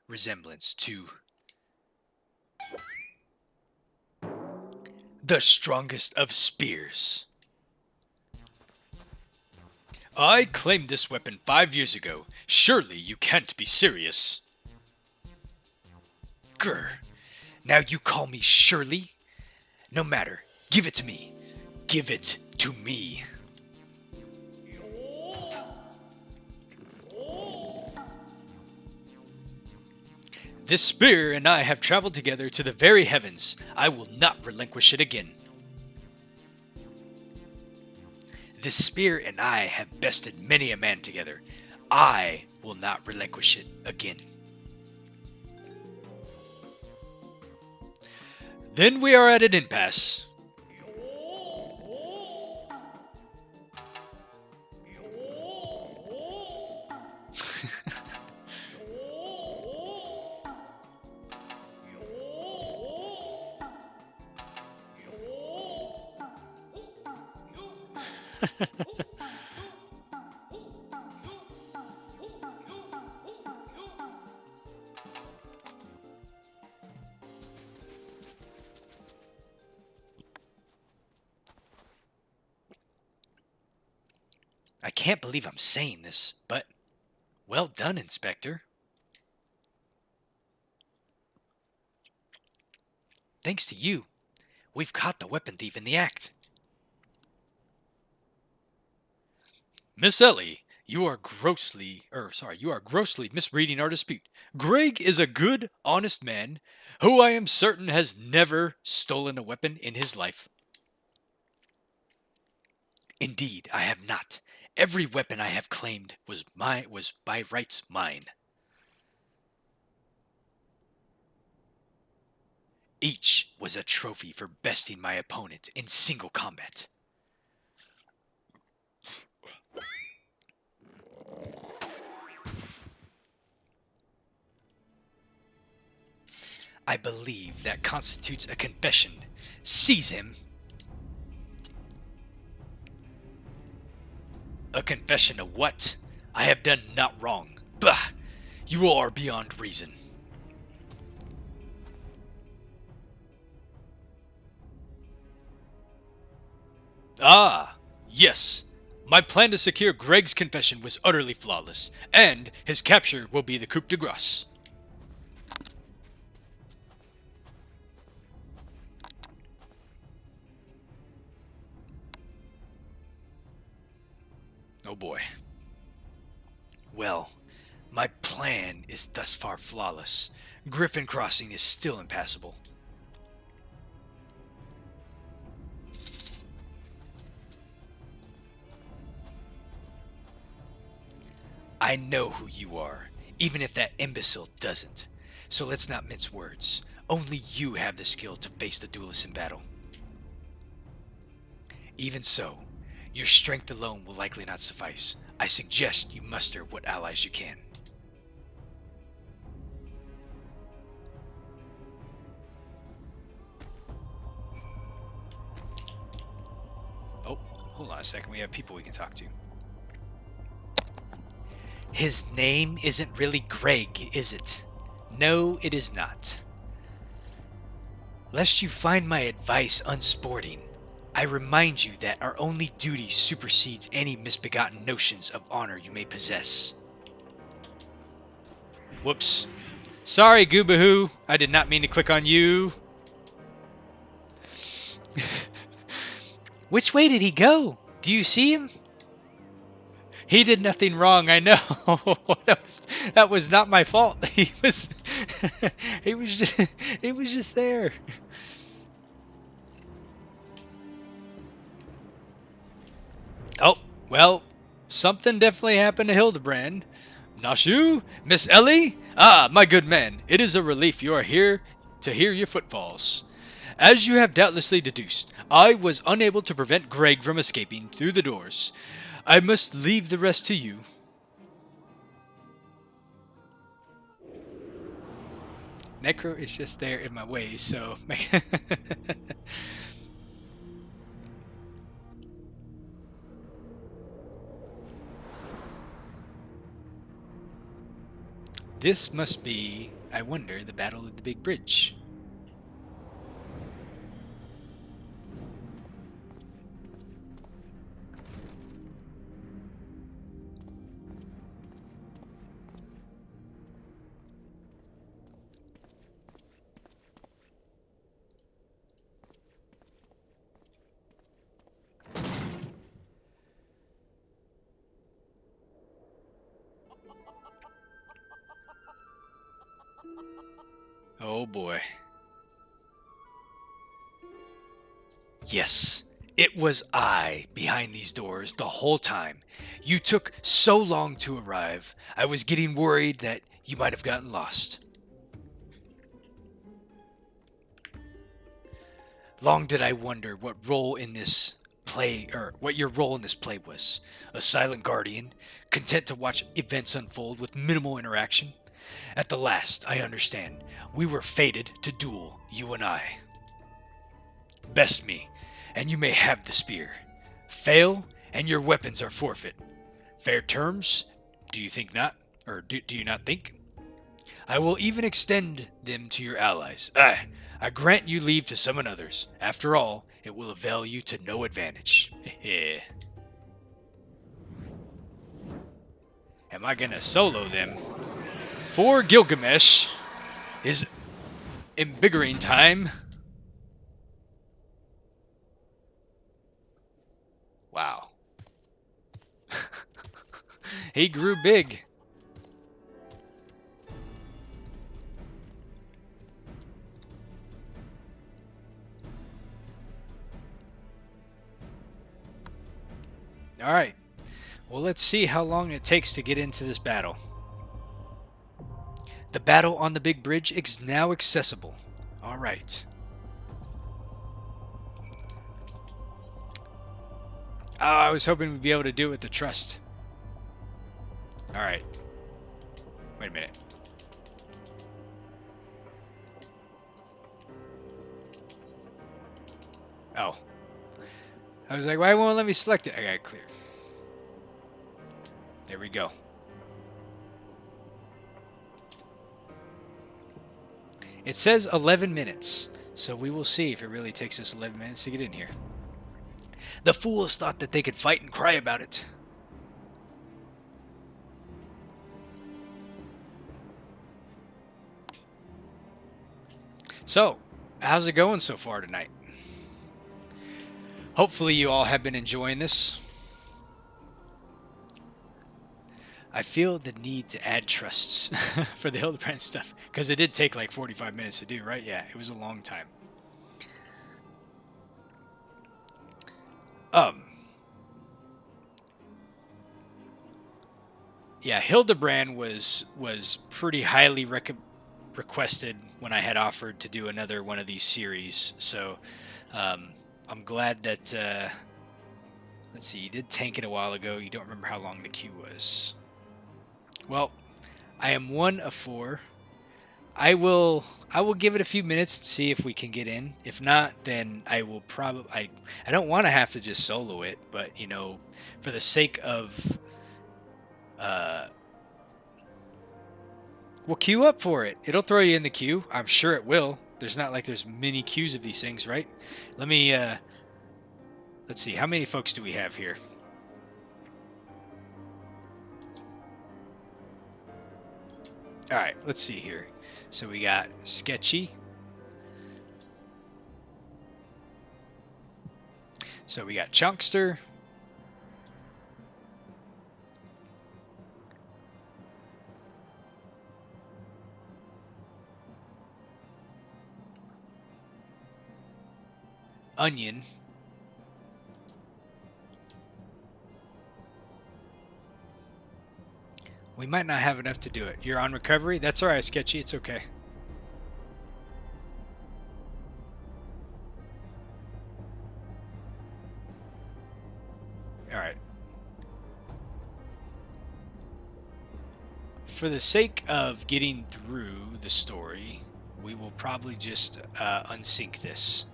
resemblance to the strongest of spears. I claimed this weapon 5 years ago. Surely you can't be serious. Grr. Now you call me Shirley? No matter. Give it to me. Give it to me. This spear and I have traveled together to the very heavens. I will not relinquish it again. This spear and I have bested many a man together. I will not relinquish it again. Then we are at an impasse. I can't believe I'm saying this, but well done, Inspector. Thanks to you, we've caught the weapon thief in the act. Miss Ellie, you are grossly misreading our dispute. Greg is a good, honest man who I am certain has never stolen a weapon in his life. Indeed, I have not. Every weapon I have claimed was by rights mine. Each was a trophy for besting my opponent in single combat. I believe that constitutes a confession. Seize him. A confession of what? I have done not wrong. Bah! You are beyond reason. Ah, yes. My plan to secure Greg's confession was utterly flawless, and his capture will be the coup de grace. Oh boy. Well, my plan is thus far flawless. Griffin Crossing is still impassable. I know who you are, even if that imbecile doesn't. So let's not mince words. Only you have the skill to face the duelist in battle. Even so, your strength alone will likely not suffice. I suggest you muster what allies you can. Oh, hold on a second. We have people we can talk to. His name isn't really Greg, is it? No, it is not. Lest you find my advice unsporting, I remind you that our only duty supersedes any misbegotten notions of honor you may possess. Whoops. Sorry, Goobahoo. I did not mean to click on you. Which way did he go? Do you see him? He did nothing wrong, I know. that was not my fault. He was just there. Oh, well, something definitely happened to Hildibrand. Nashu? Miss Ellie? Ah, my good man, it is a relief you are here to hear your footfalls. As you have doubtlessly deduced, I was unable to prevent Greg from escaping through the doors. I must leave the rest to you. Necro is just there in my way, so... This must be, I wonder, the Battle of the Big Bridge. Oh boy. Yes, it was I behind these doors the whole time. You took so long to arrive, I was getting worried that you might have gotten lost. Long did I wonder what role in this play, or what your role in this play was. A silent guardian, content to watch events unfold with minimal interaction. At the last, I understand. We were fated to duel, you and I. Best me, and you may have the spear. Fail, and your weapons are forfeit. Fair terms? Do you think not? Or do you not think? I will even extend them to your allies. I grant you leave to summon others. After all, it will avail you to no advantage. Am I gonna solo them? For Gilgamesh is invigorating time. Wow. He grew big. All right. Well, let's see how long it takes to get into this battle. The battle on the big bridge is now accessible. All right. Oh, I was hoping we'd be able to do it with the trust. All right. Wait a minute. Oh. I was like, why won't it let me select it? I got it clear. There we go. It says 11 minutes, so we will see if it really takes us 11 minutes to get in here. The fools thought that they could fight and cry about it. So, how's it going so far tonight? Hopefully you all have been enjoying this. I feel the need to add trusts for the Hildibrand stuff, because it did take like 45 minutes to do, right? Yeah, it was a long time. Yeah, Hildibrand was pretty highly requested when I had offered to do another one of these series. So I'm glad that. Let's see, you did tank it a while ago. You don't remember how long the queue was. Well, I am 1 of 4. I will give it a few minutes to see if we can get in. If not, then I will probably I don't want to have to just solo it, but you know, for the sake of we'll queue up for it. It'll throw you in the queue. I'm sure it will. There's not like there's many queues of these things, right? Let me let's see. How many folks do we have here? All right, let's see here. So we got Sketchy. So we got Chunkster. Onion. We might not have enough to do it. You're on recovery? That's alright, Sketchy. It's okay. Alright. For the sake of getting through the story, we will probably just unsync this.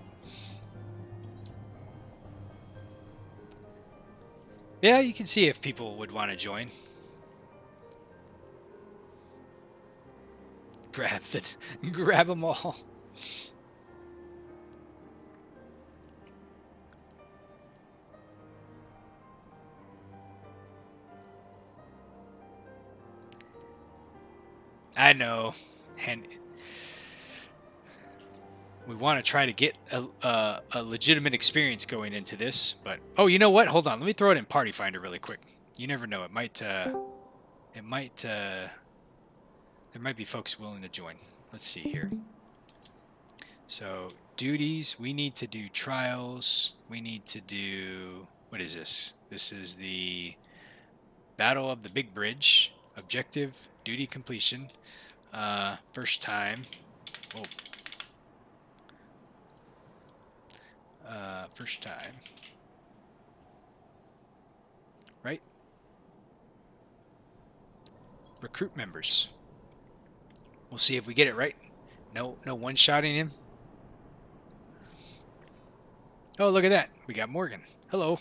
Yeah, you can see if people would want to join. Grab them all. I know. And we want to try to get a legitimate experience going into this, but oh, you know what? Hold on. Let me throw it in Party Finder really quick. You never know. There might be folks willing to join. Let's see here. So duties, we need to do trials. We need to do, what is this? This is the Battle of the Big Bridge. Objective, duty completion. First time. Oh. First time. Right? Recruit members. We'll see if we get it right. No one-shotting him. Oh, look at that. We got Morgan. Hello.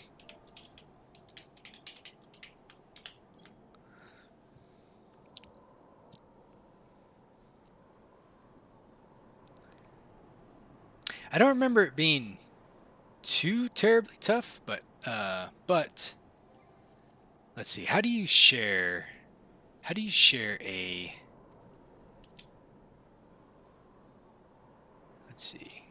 I don't remember it being too terribly tough, but let's see. How do you share a, let's see.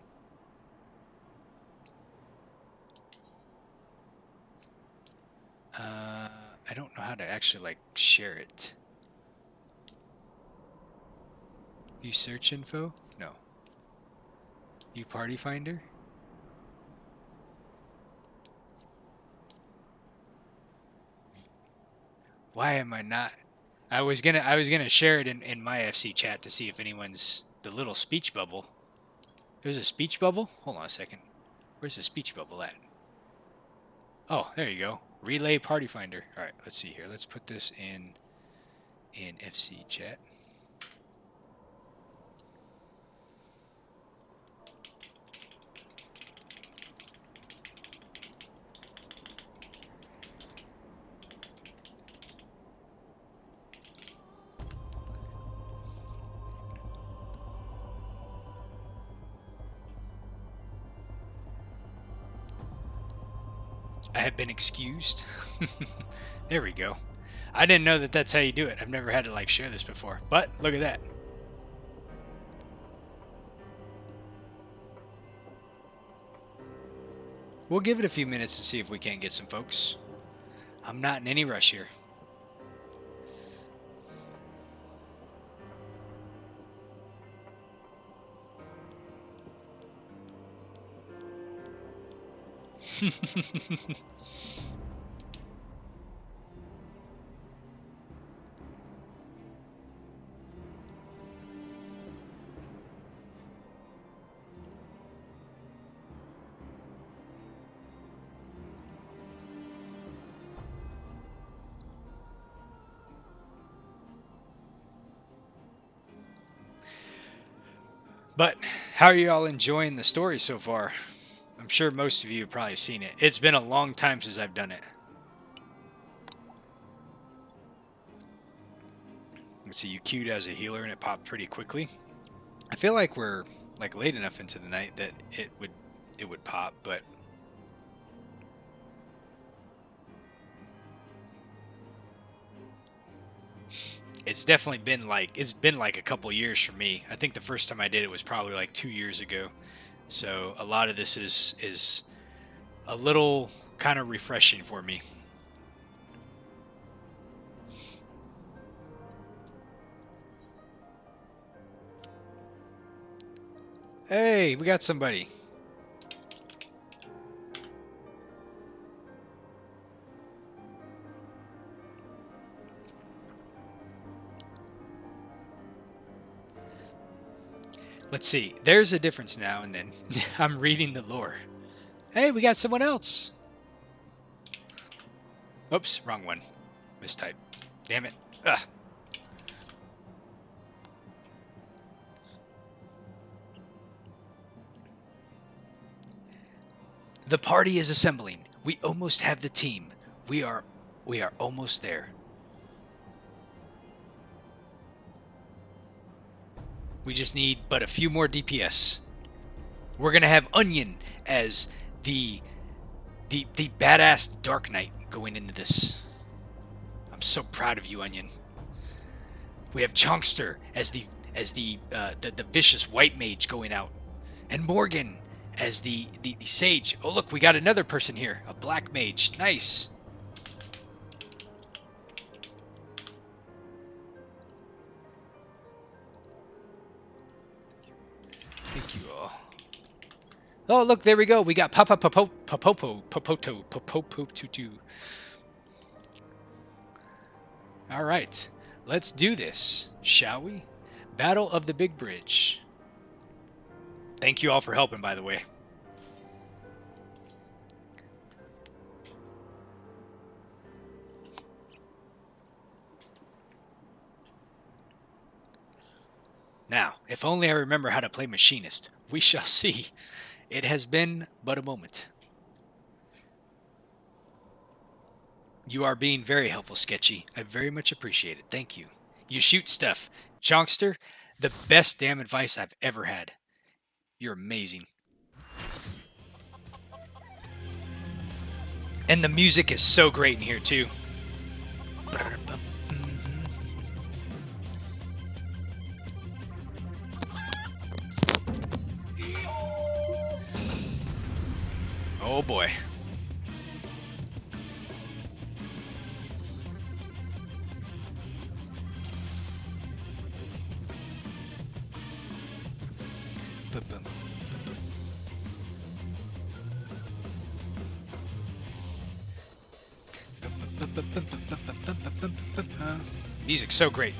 I don't know how to actually like share it. You search info? No. You party finder? Why am I not? I was gonna share it in my FC chat to see if anyone's the little speech bubble. There's a speech bubble? Hold on a second. Where's the speech bubble at? Oh, there you go. Relay party finder. All right, let's see here. Let's put this in FC chat. I have been excused. There we go. I didn't know that that's how you do it. I've never had to like share this before, but look at that. We'll give it a few minutes to see if we can't get some folks. I'm not in any rush here. But how are you all enjoying the story so far? I'm sure most of you have probably seen it. It's been a long time since I've done it. Let's see, you queued as a healer and it popped pretty quickly. I feel like we're like late enough into the night that it would pop, but it's definitely been like a couple years for me. I think the first time I did it was probably like 2 years ago. So a lot of this is a little kind of refreshing for me. Hey, we got somebody. Let's see. There's a difference now and then. I'm reading the lore. Hey, we got someone else. Oops, wrong one. Mistype. Damn it. Ugh. The party is assembling. We almost have the team. We are almost there. We just need but a few more DPS. We're gonna have Onion as the badass Dark Knight going into this. I'm so proud of you, Onion. We have Chonkster as the vicious white mage going out, and Morgan as the sage. Oh look, we got another person here, a black mage. Nice. Thank you all. Oh look, there we go. We got Papa Popoto Tutu. All right, let's do this, shall we? Battle of the Big Bridge. Thank you all for helping, by the way. Now, if only I remember how to play Machinist. We shall see. It has been but a moment. You are being very helpful, Sketchy. I very much appreciate it. Thank you. You shoot stuff. Chonkster, the best damn advice I've ever had. You're amazing. And the music is so great in here, too. Oh boy. Music's so great.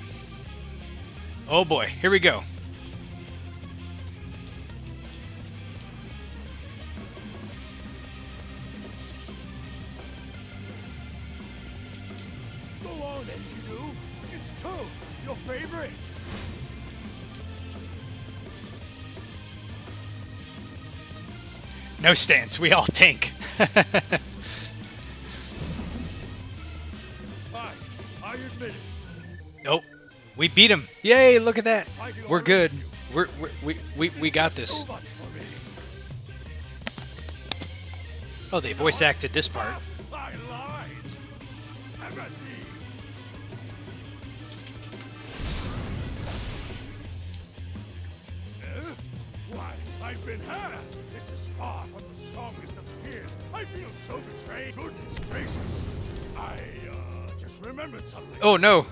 Oh boy, here we go. Go on, Enkidu. It's Toad, your favorite. No stance, we all tank. I admit it. Nope. We beat him. Yay, look at that. We're good. We got this. So much for me. Oh, they voice acted this part. I lied. Empathy. Why, I've been had. This is far from the strongest of spears. I feel so betrayed. Goodness gracious. I, just remembered something. Oh no.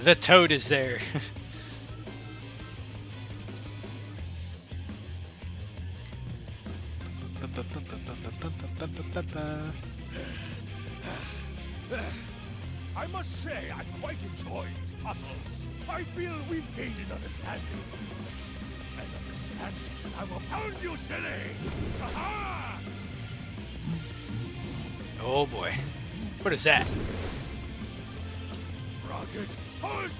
The toad is there. I must say, I quite enjoy these tussles. I feel we've gained an understanding. An understanding that I will pound you silly! Aha! Oh boy. What is that? Rocket punch!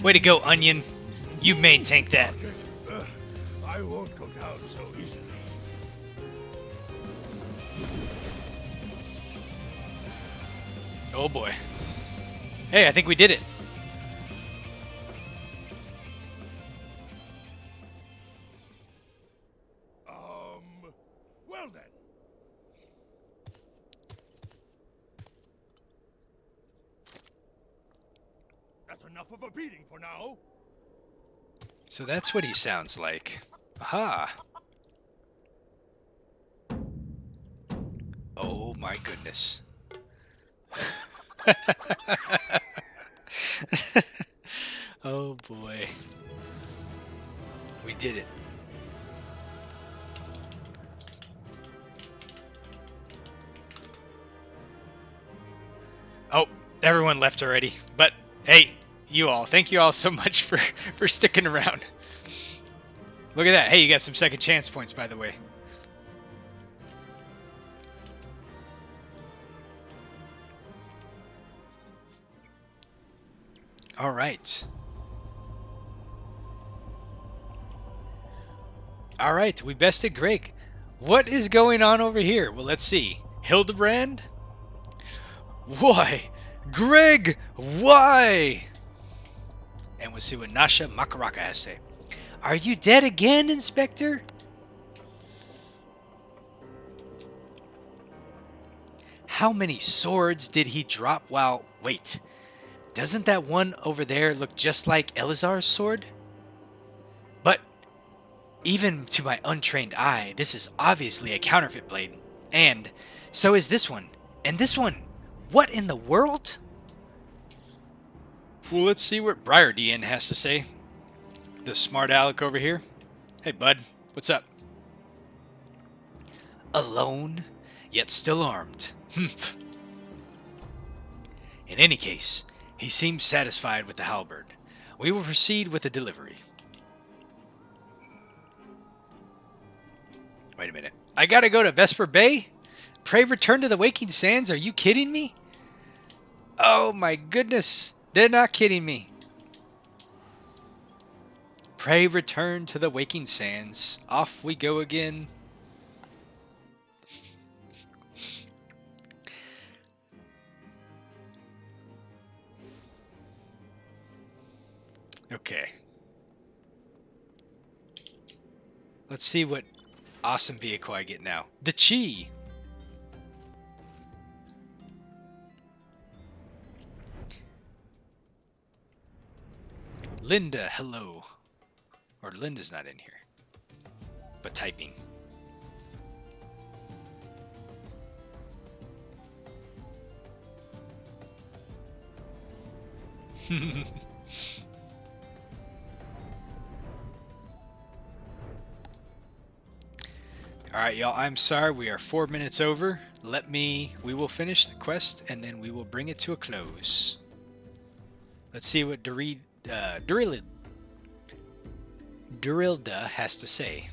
Way to go, Onion. You main tank that. Rocket, I won't go down so easily. Oh boy. Hey, I think we did it. Well then. enough of a beating for now. So that's what he sounds like. Aha. Oh my goodness. Oh boy. We did it. Oh, everyone left already. But hey, you all, thank you all so much for sticking around. Look at that. Hey, you got some second chance points, by the way. All right. All right, we bested Greg. What is going on over here? Well, let's see. Hildibrand? Why? Greg, why? And we'll see what Nasha Makaraka has to say. Are you dead again, Inspector? How many swords did he drop while... Wait. Doesn't that one over there look just like Elazar's sword? But even to my untrained eye, this is obviously a counterfeit blade. And so is this one. And this one. What in the world? Well, let's see what Briardian has to say. The smart aleck over here. Hey, bud. What's up? Alone, yet still armed. Humph. In any case, he seems satisfied with the halberd. We will proceed with the delivery. Wait a minute. I gotta go to Vesper Bay? Pray return to the Waking Sands? Are you kidding me? Oh my goodness. They're not kidding me. Pray return to the Waking Sands. Off we go again. Okay. Let's see what awesome vehicle I get now. The Chi. Linda, hello. Or Linda's not in here. But typing. Alright, y'all, I'm sorry. We are 4 minutes over. We will finish the quest, and then we will bring it to a close. Let's see what Durilda has to say.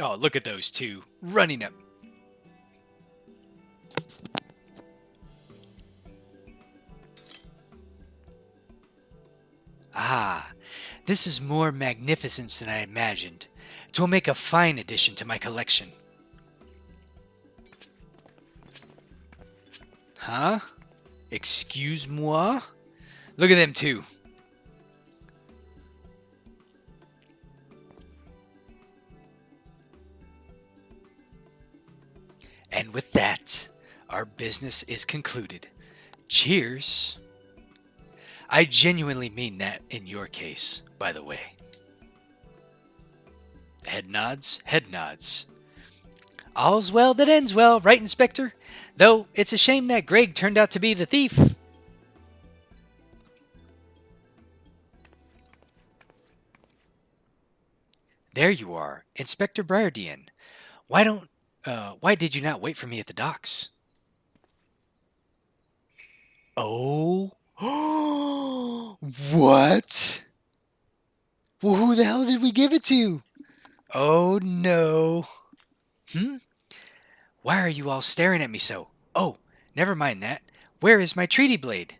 Oh, look at those two running up. Ah, this is more magnificent than I imagined. It will make a fine addition to my collection. Huh? Excuse-moi? Look at them two. And with that, our business is concluded. Cheers. I genuinely mean that in your case, by the way. Head nods, head nods. All's well that ends well, right, Inspector? Though it's a shame that Greg turned out to be the thief. There you are, Inspector Briardian. Why did you not wait for me at the docks? Oh. What? Well, who the hell did we give it to? Oh, no. Why are you all staring at me so? Oh, never mind that. Where is my treaty blade?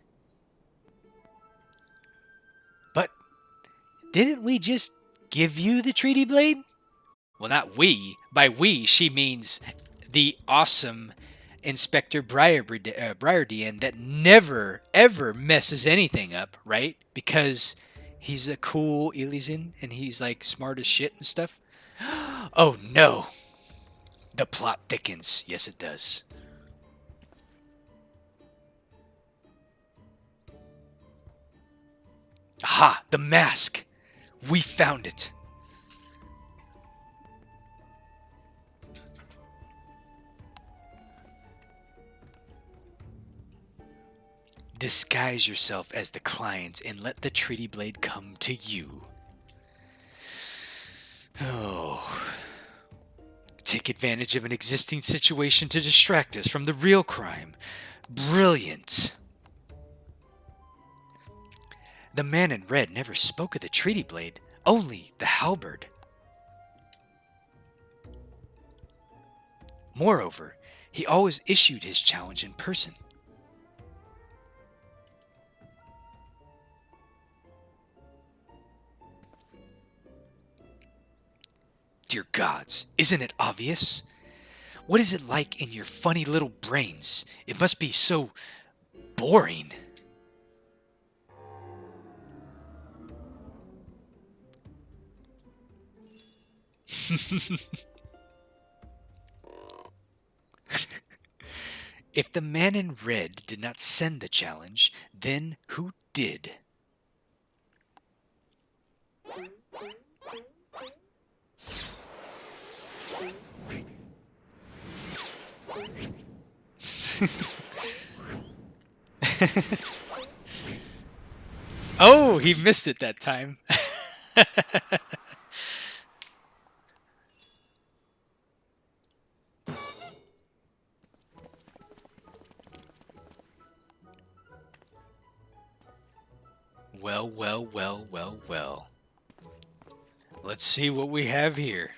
But didn't we just give you the treaty blade? Well, not we. By we, she means the awesome Inspector Briardian that never, ever messes anything up, right? Because he's a cool Elysian and he's like smart as shit and stuff. Oh no. The plot thickens. Yes, it does. The mask! We found it! Disguise yourself as the client and let the treaty blade come to you. Oh. Take advantage of an existing situation to distract us from the real crime. Brilliant. The man in red never spoke of the treaty blade, only the halberd. Moreover, he always issued his challenge in person. Dear gods, isn't it obvious? What is it like in your funny little brains? It must be so boring. If the man in red did not send the challenge, then who did? Oh, he missed it that time. Well, well, well, well, well. Let's see what we have here.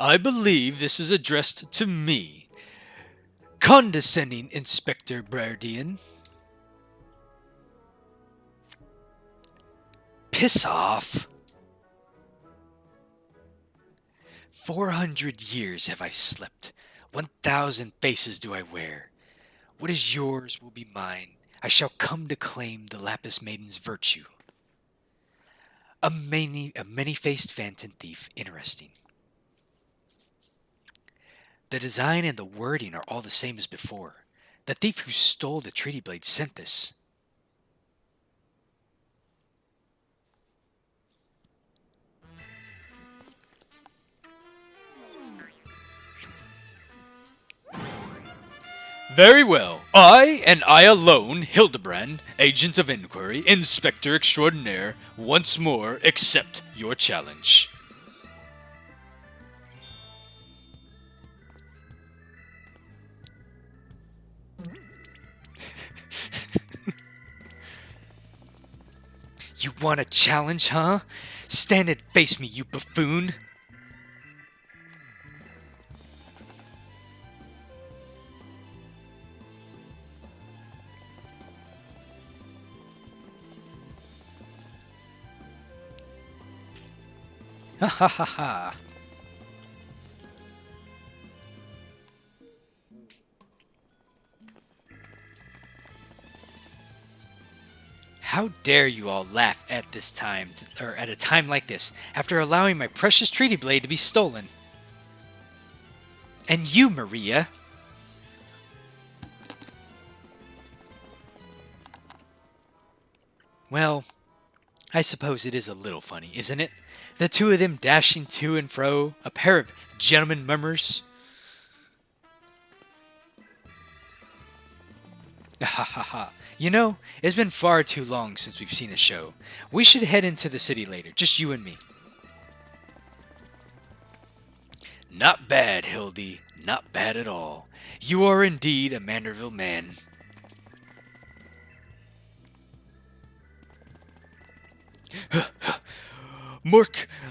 I believe this is addressed to me. Condescending Inspector Brardian. Piss off. 400 years have I slept. 1,000 faces do I wear. What is yours will be mine. I shall come to claim the Lapis Maiden's virtue. A many-faced phantom thief. Interesting. The design and the wording are all the same as before. The thief who stole the treaty blade sent this. Very well. I, and I alone, Hildibrand, Agent of Inquiry, Inspector Extraordinaire, once more accept your challenge. You want a challenge, huh? Stand and face me, you buffoon! Ha ha ha ha! How dare you all laugh at this time, or at a time like this, after allowing my precious treaty blade to be stolen? And you, Maria! Well, I suppose it is a little funny, isn't it? The two of them dashing to and fro, a pair of gentlemen mummers. Ha ha ha. You know, it's been far too long since we've seen a show. We should head into the city later, just you and me. Not bad, Hildy. Not bad at all. You are indeed a Manderville man.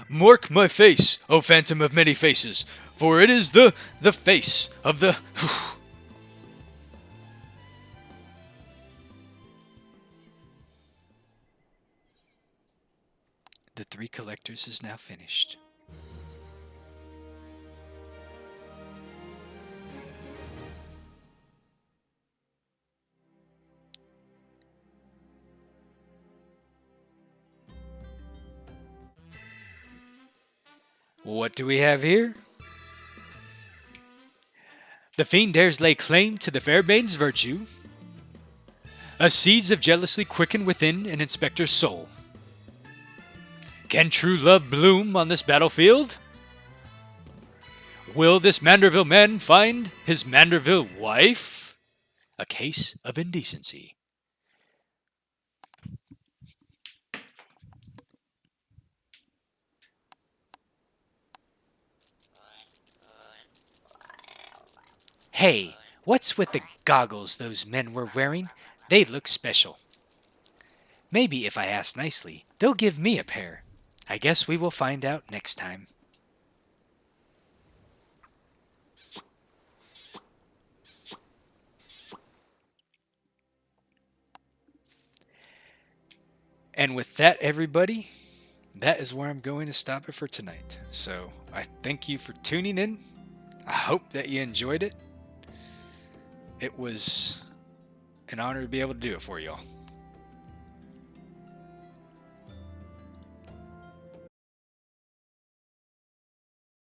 Mark my face, O phantom of many faces, for it is the face of the... The Three Collectors is now finished. What do we have here? The fiend dares lay claim to the fair maiden's virtue. A seeds of jealousy quicken within an inspector's soul. Can true love bloom on this battlefield? Will this Manderville man find his Manderville wife? A case of indecency. Hey, what's with the goggles those men were wearing? They look special. Maybe if I ask nicely, they'll give me a pair. I guess we will find out next time. And with that, everybody, that is where I'm going to stop it for tonight. So I thank you for tuning in. I hope that you enjoyed it. It was an honor to be able to do it for y'all.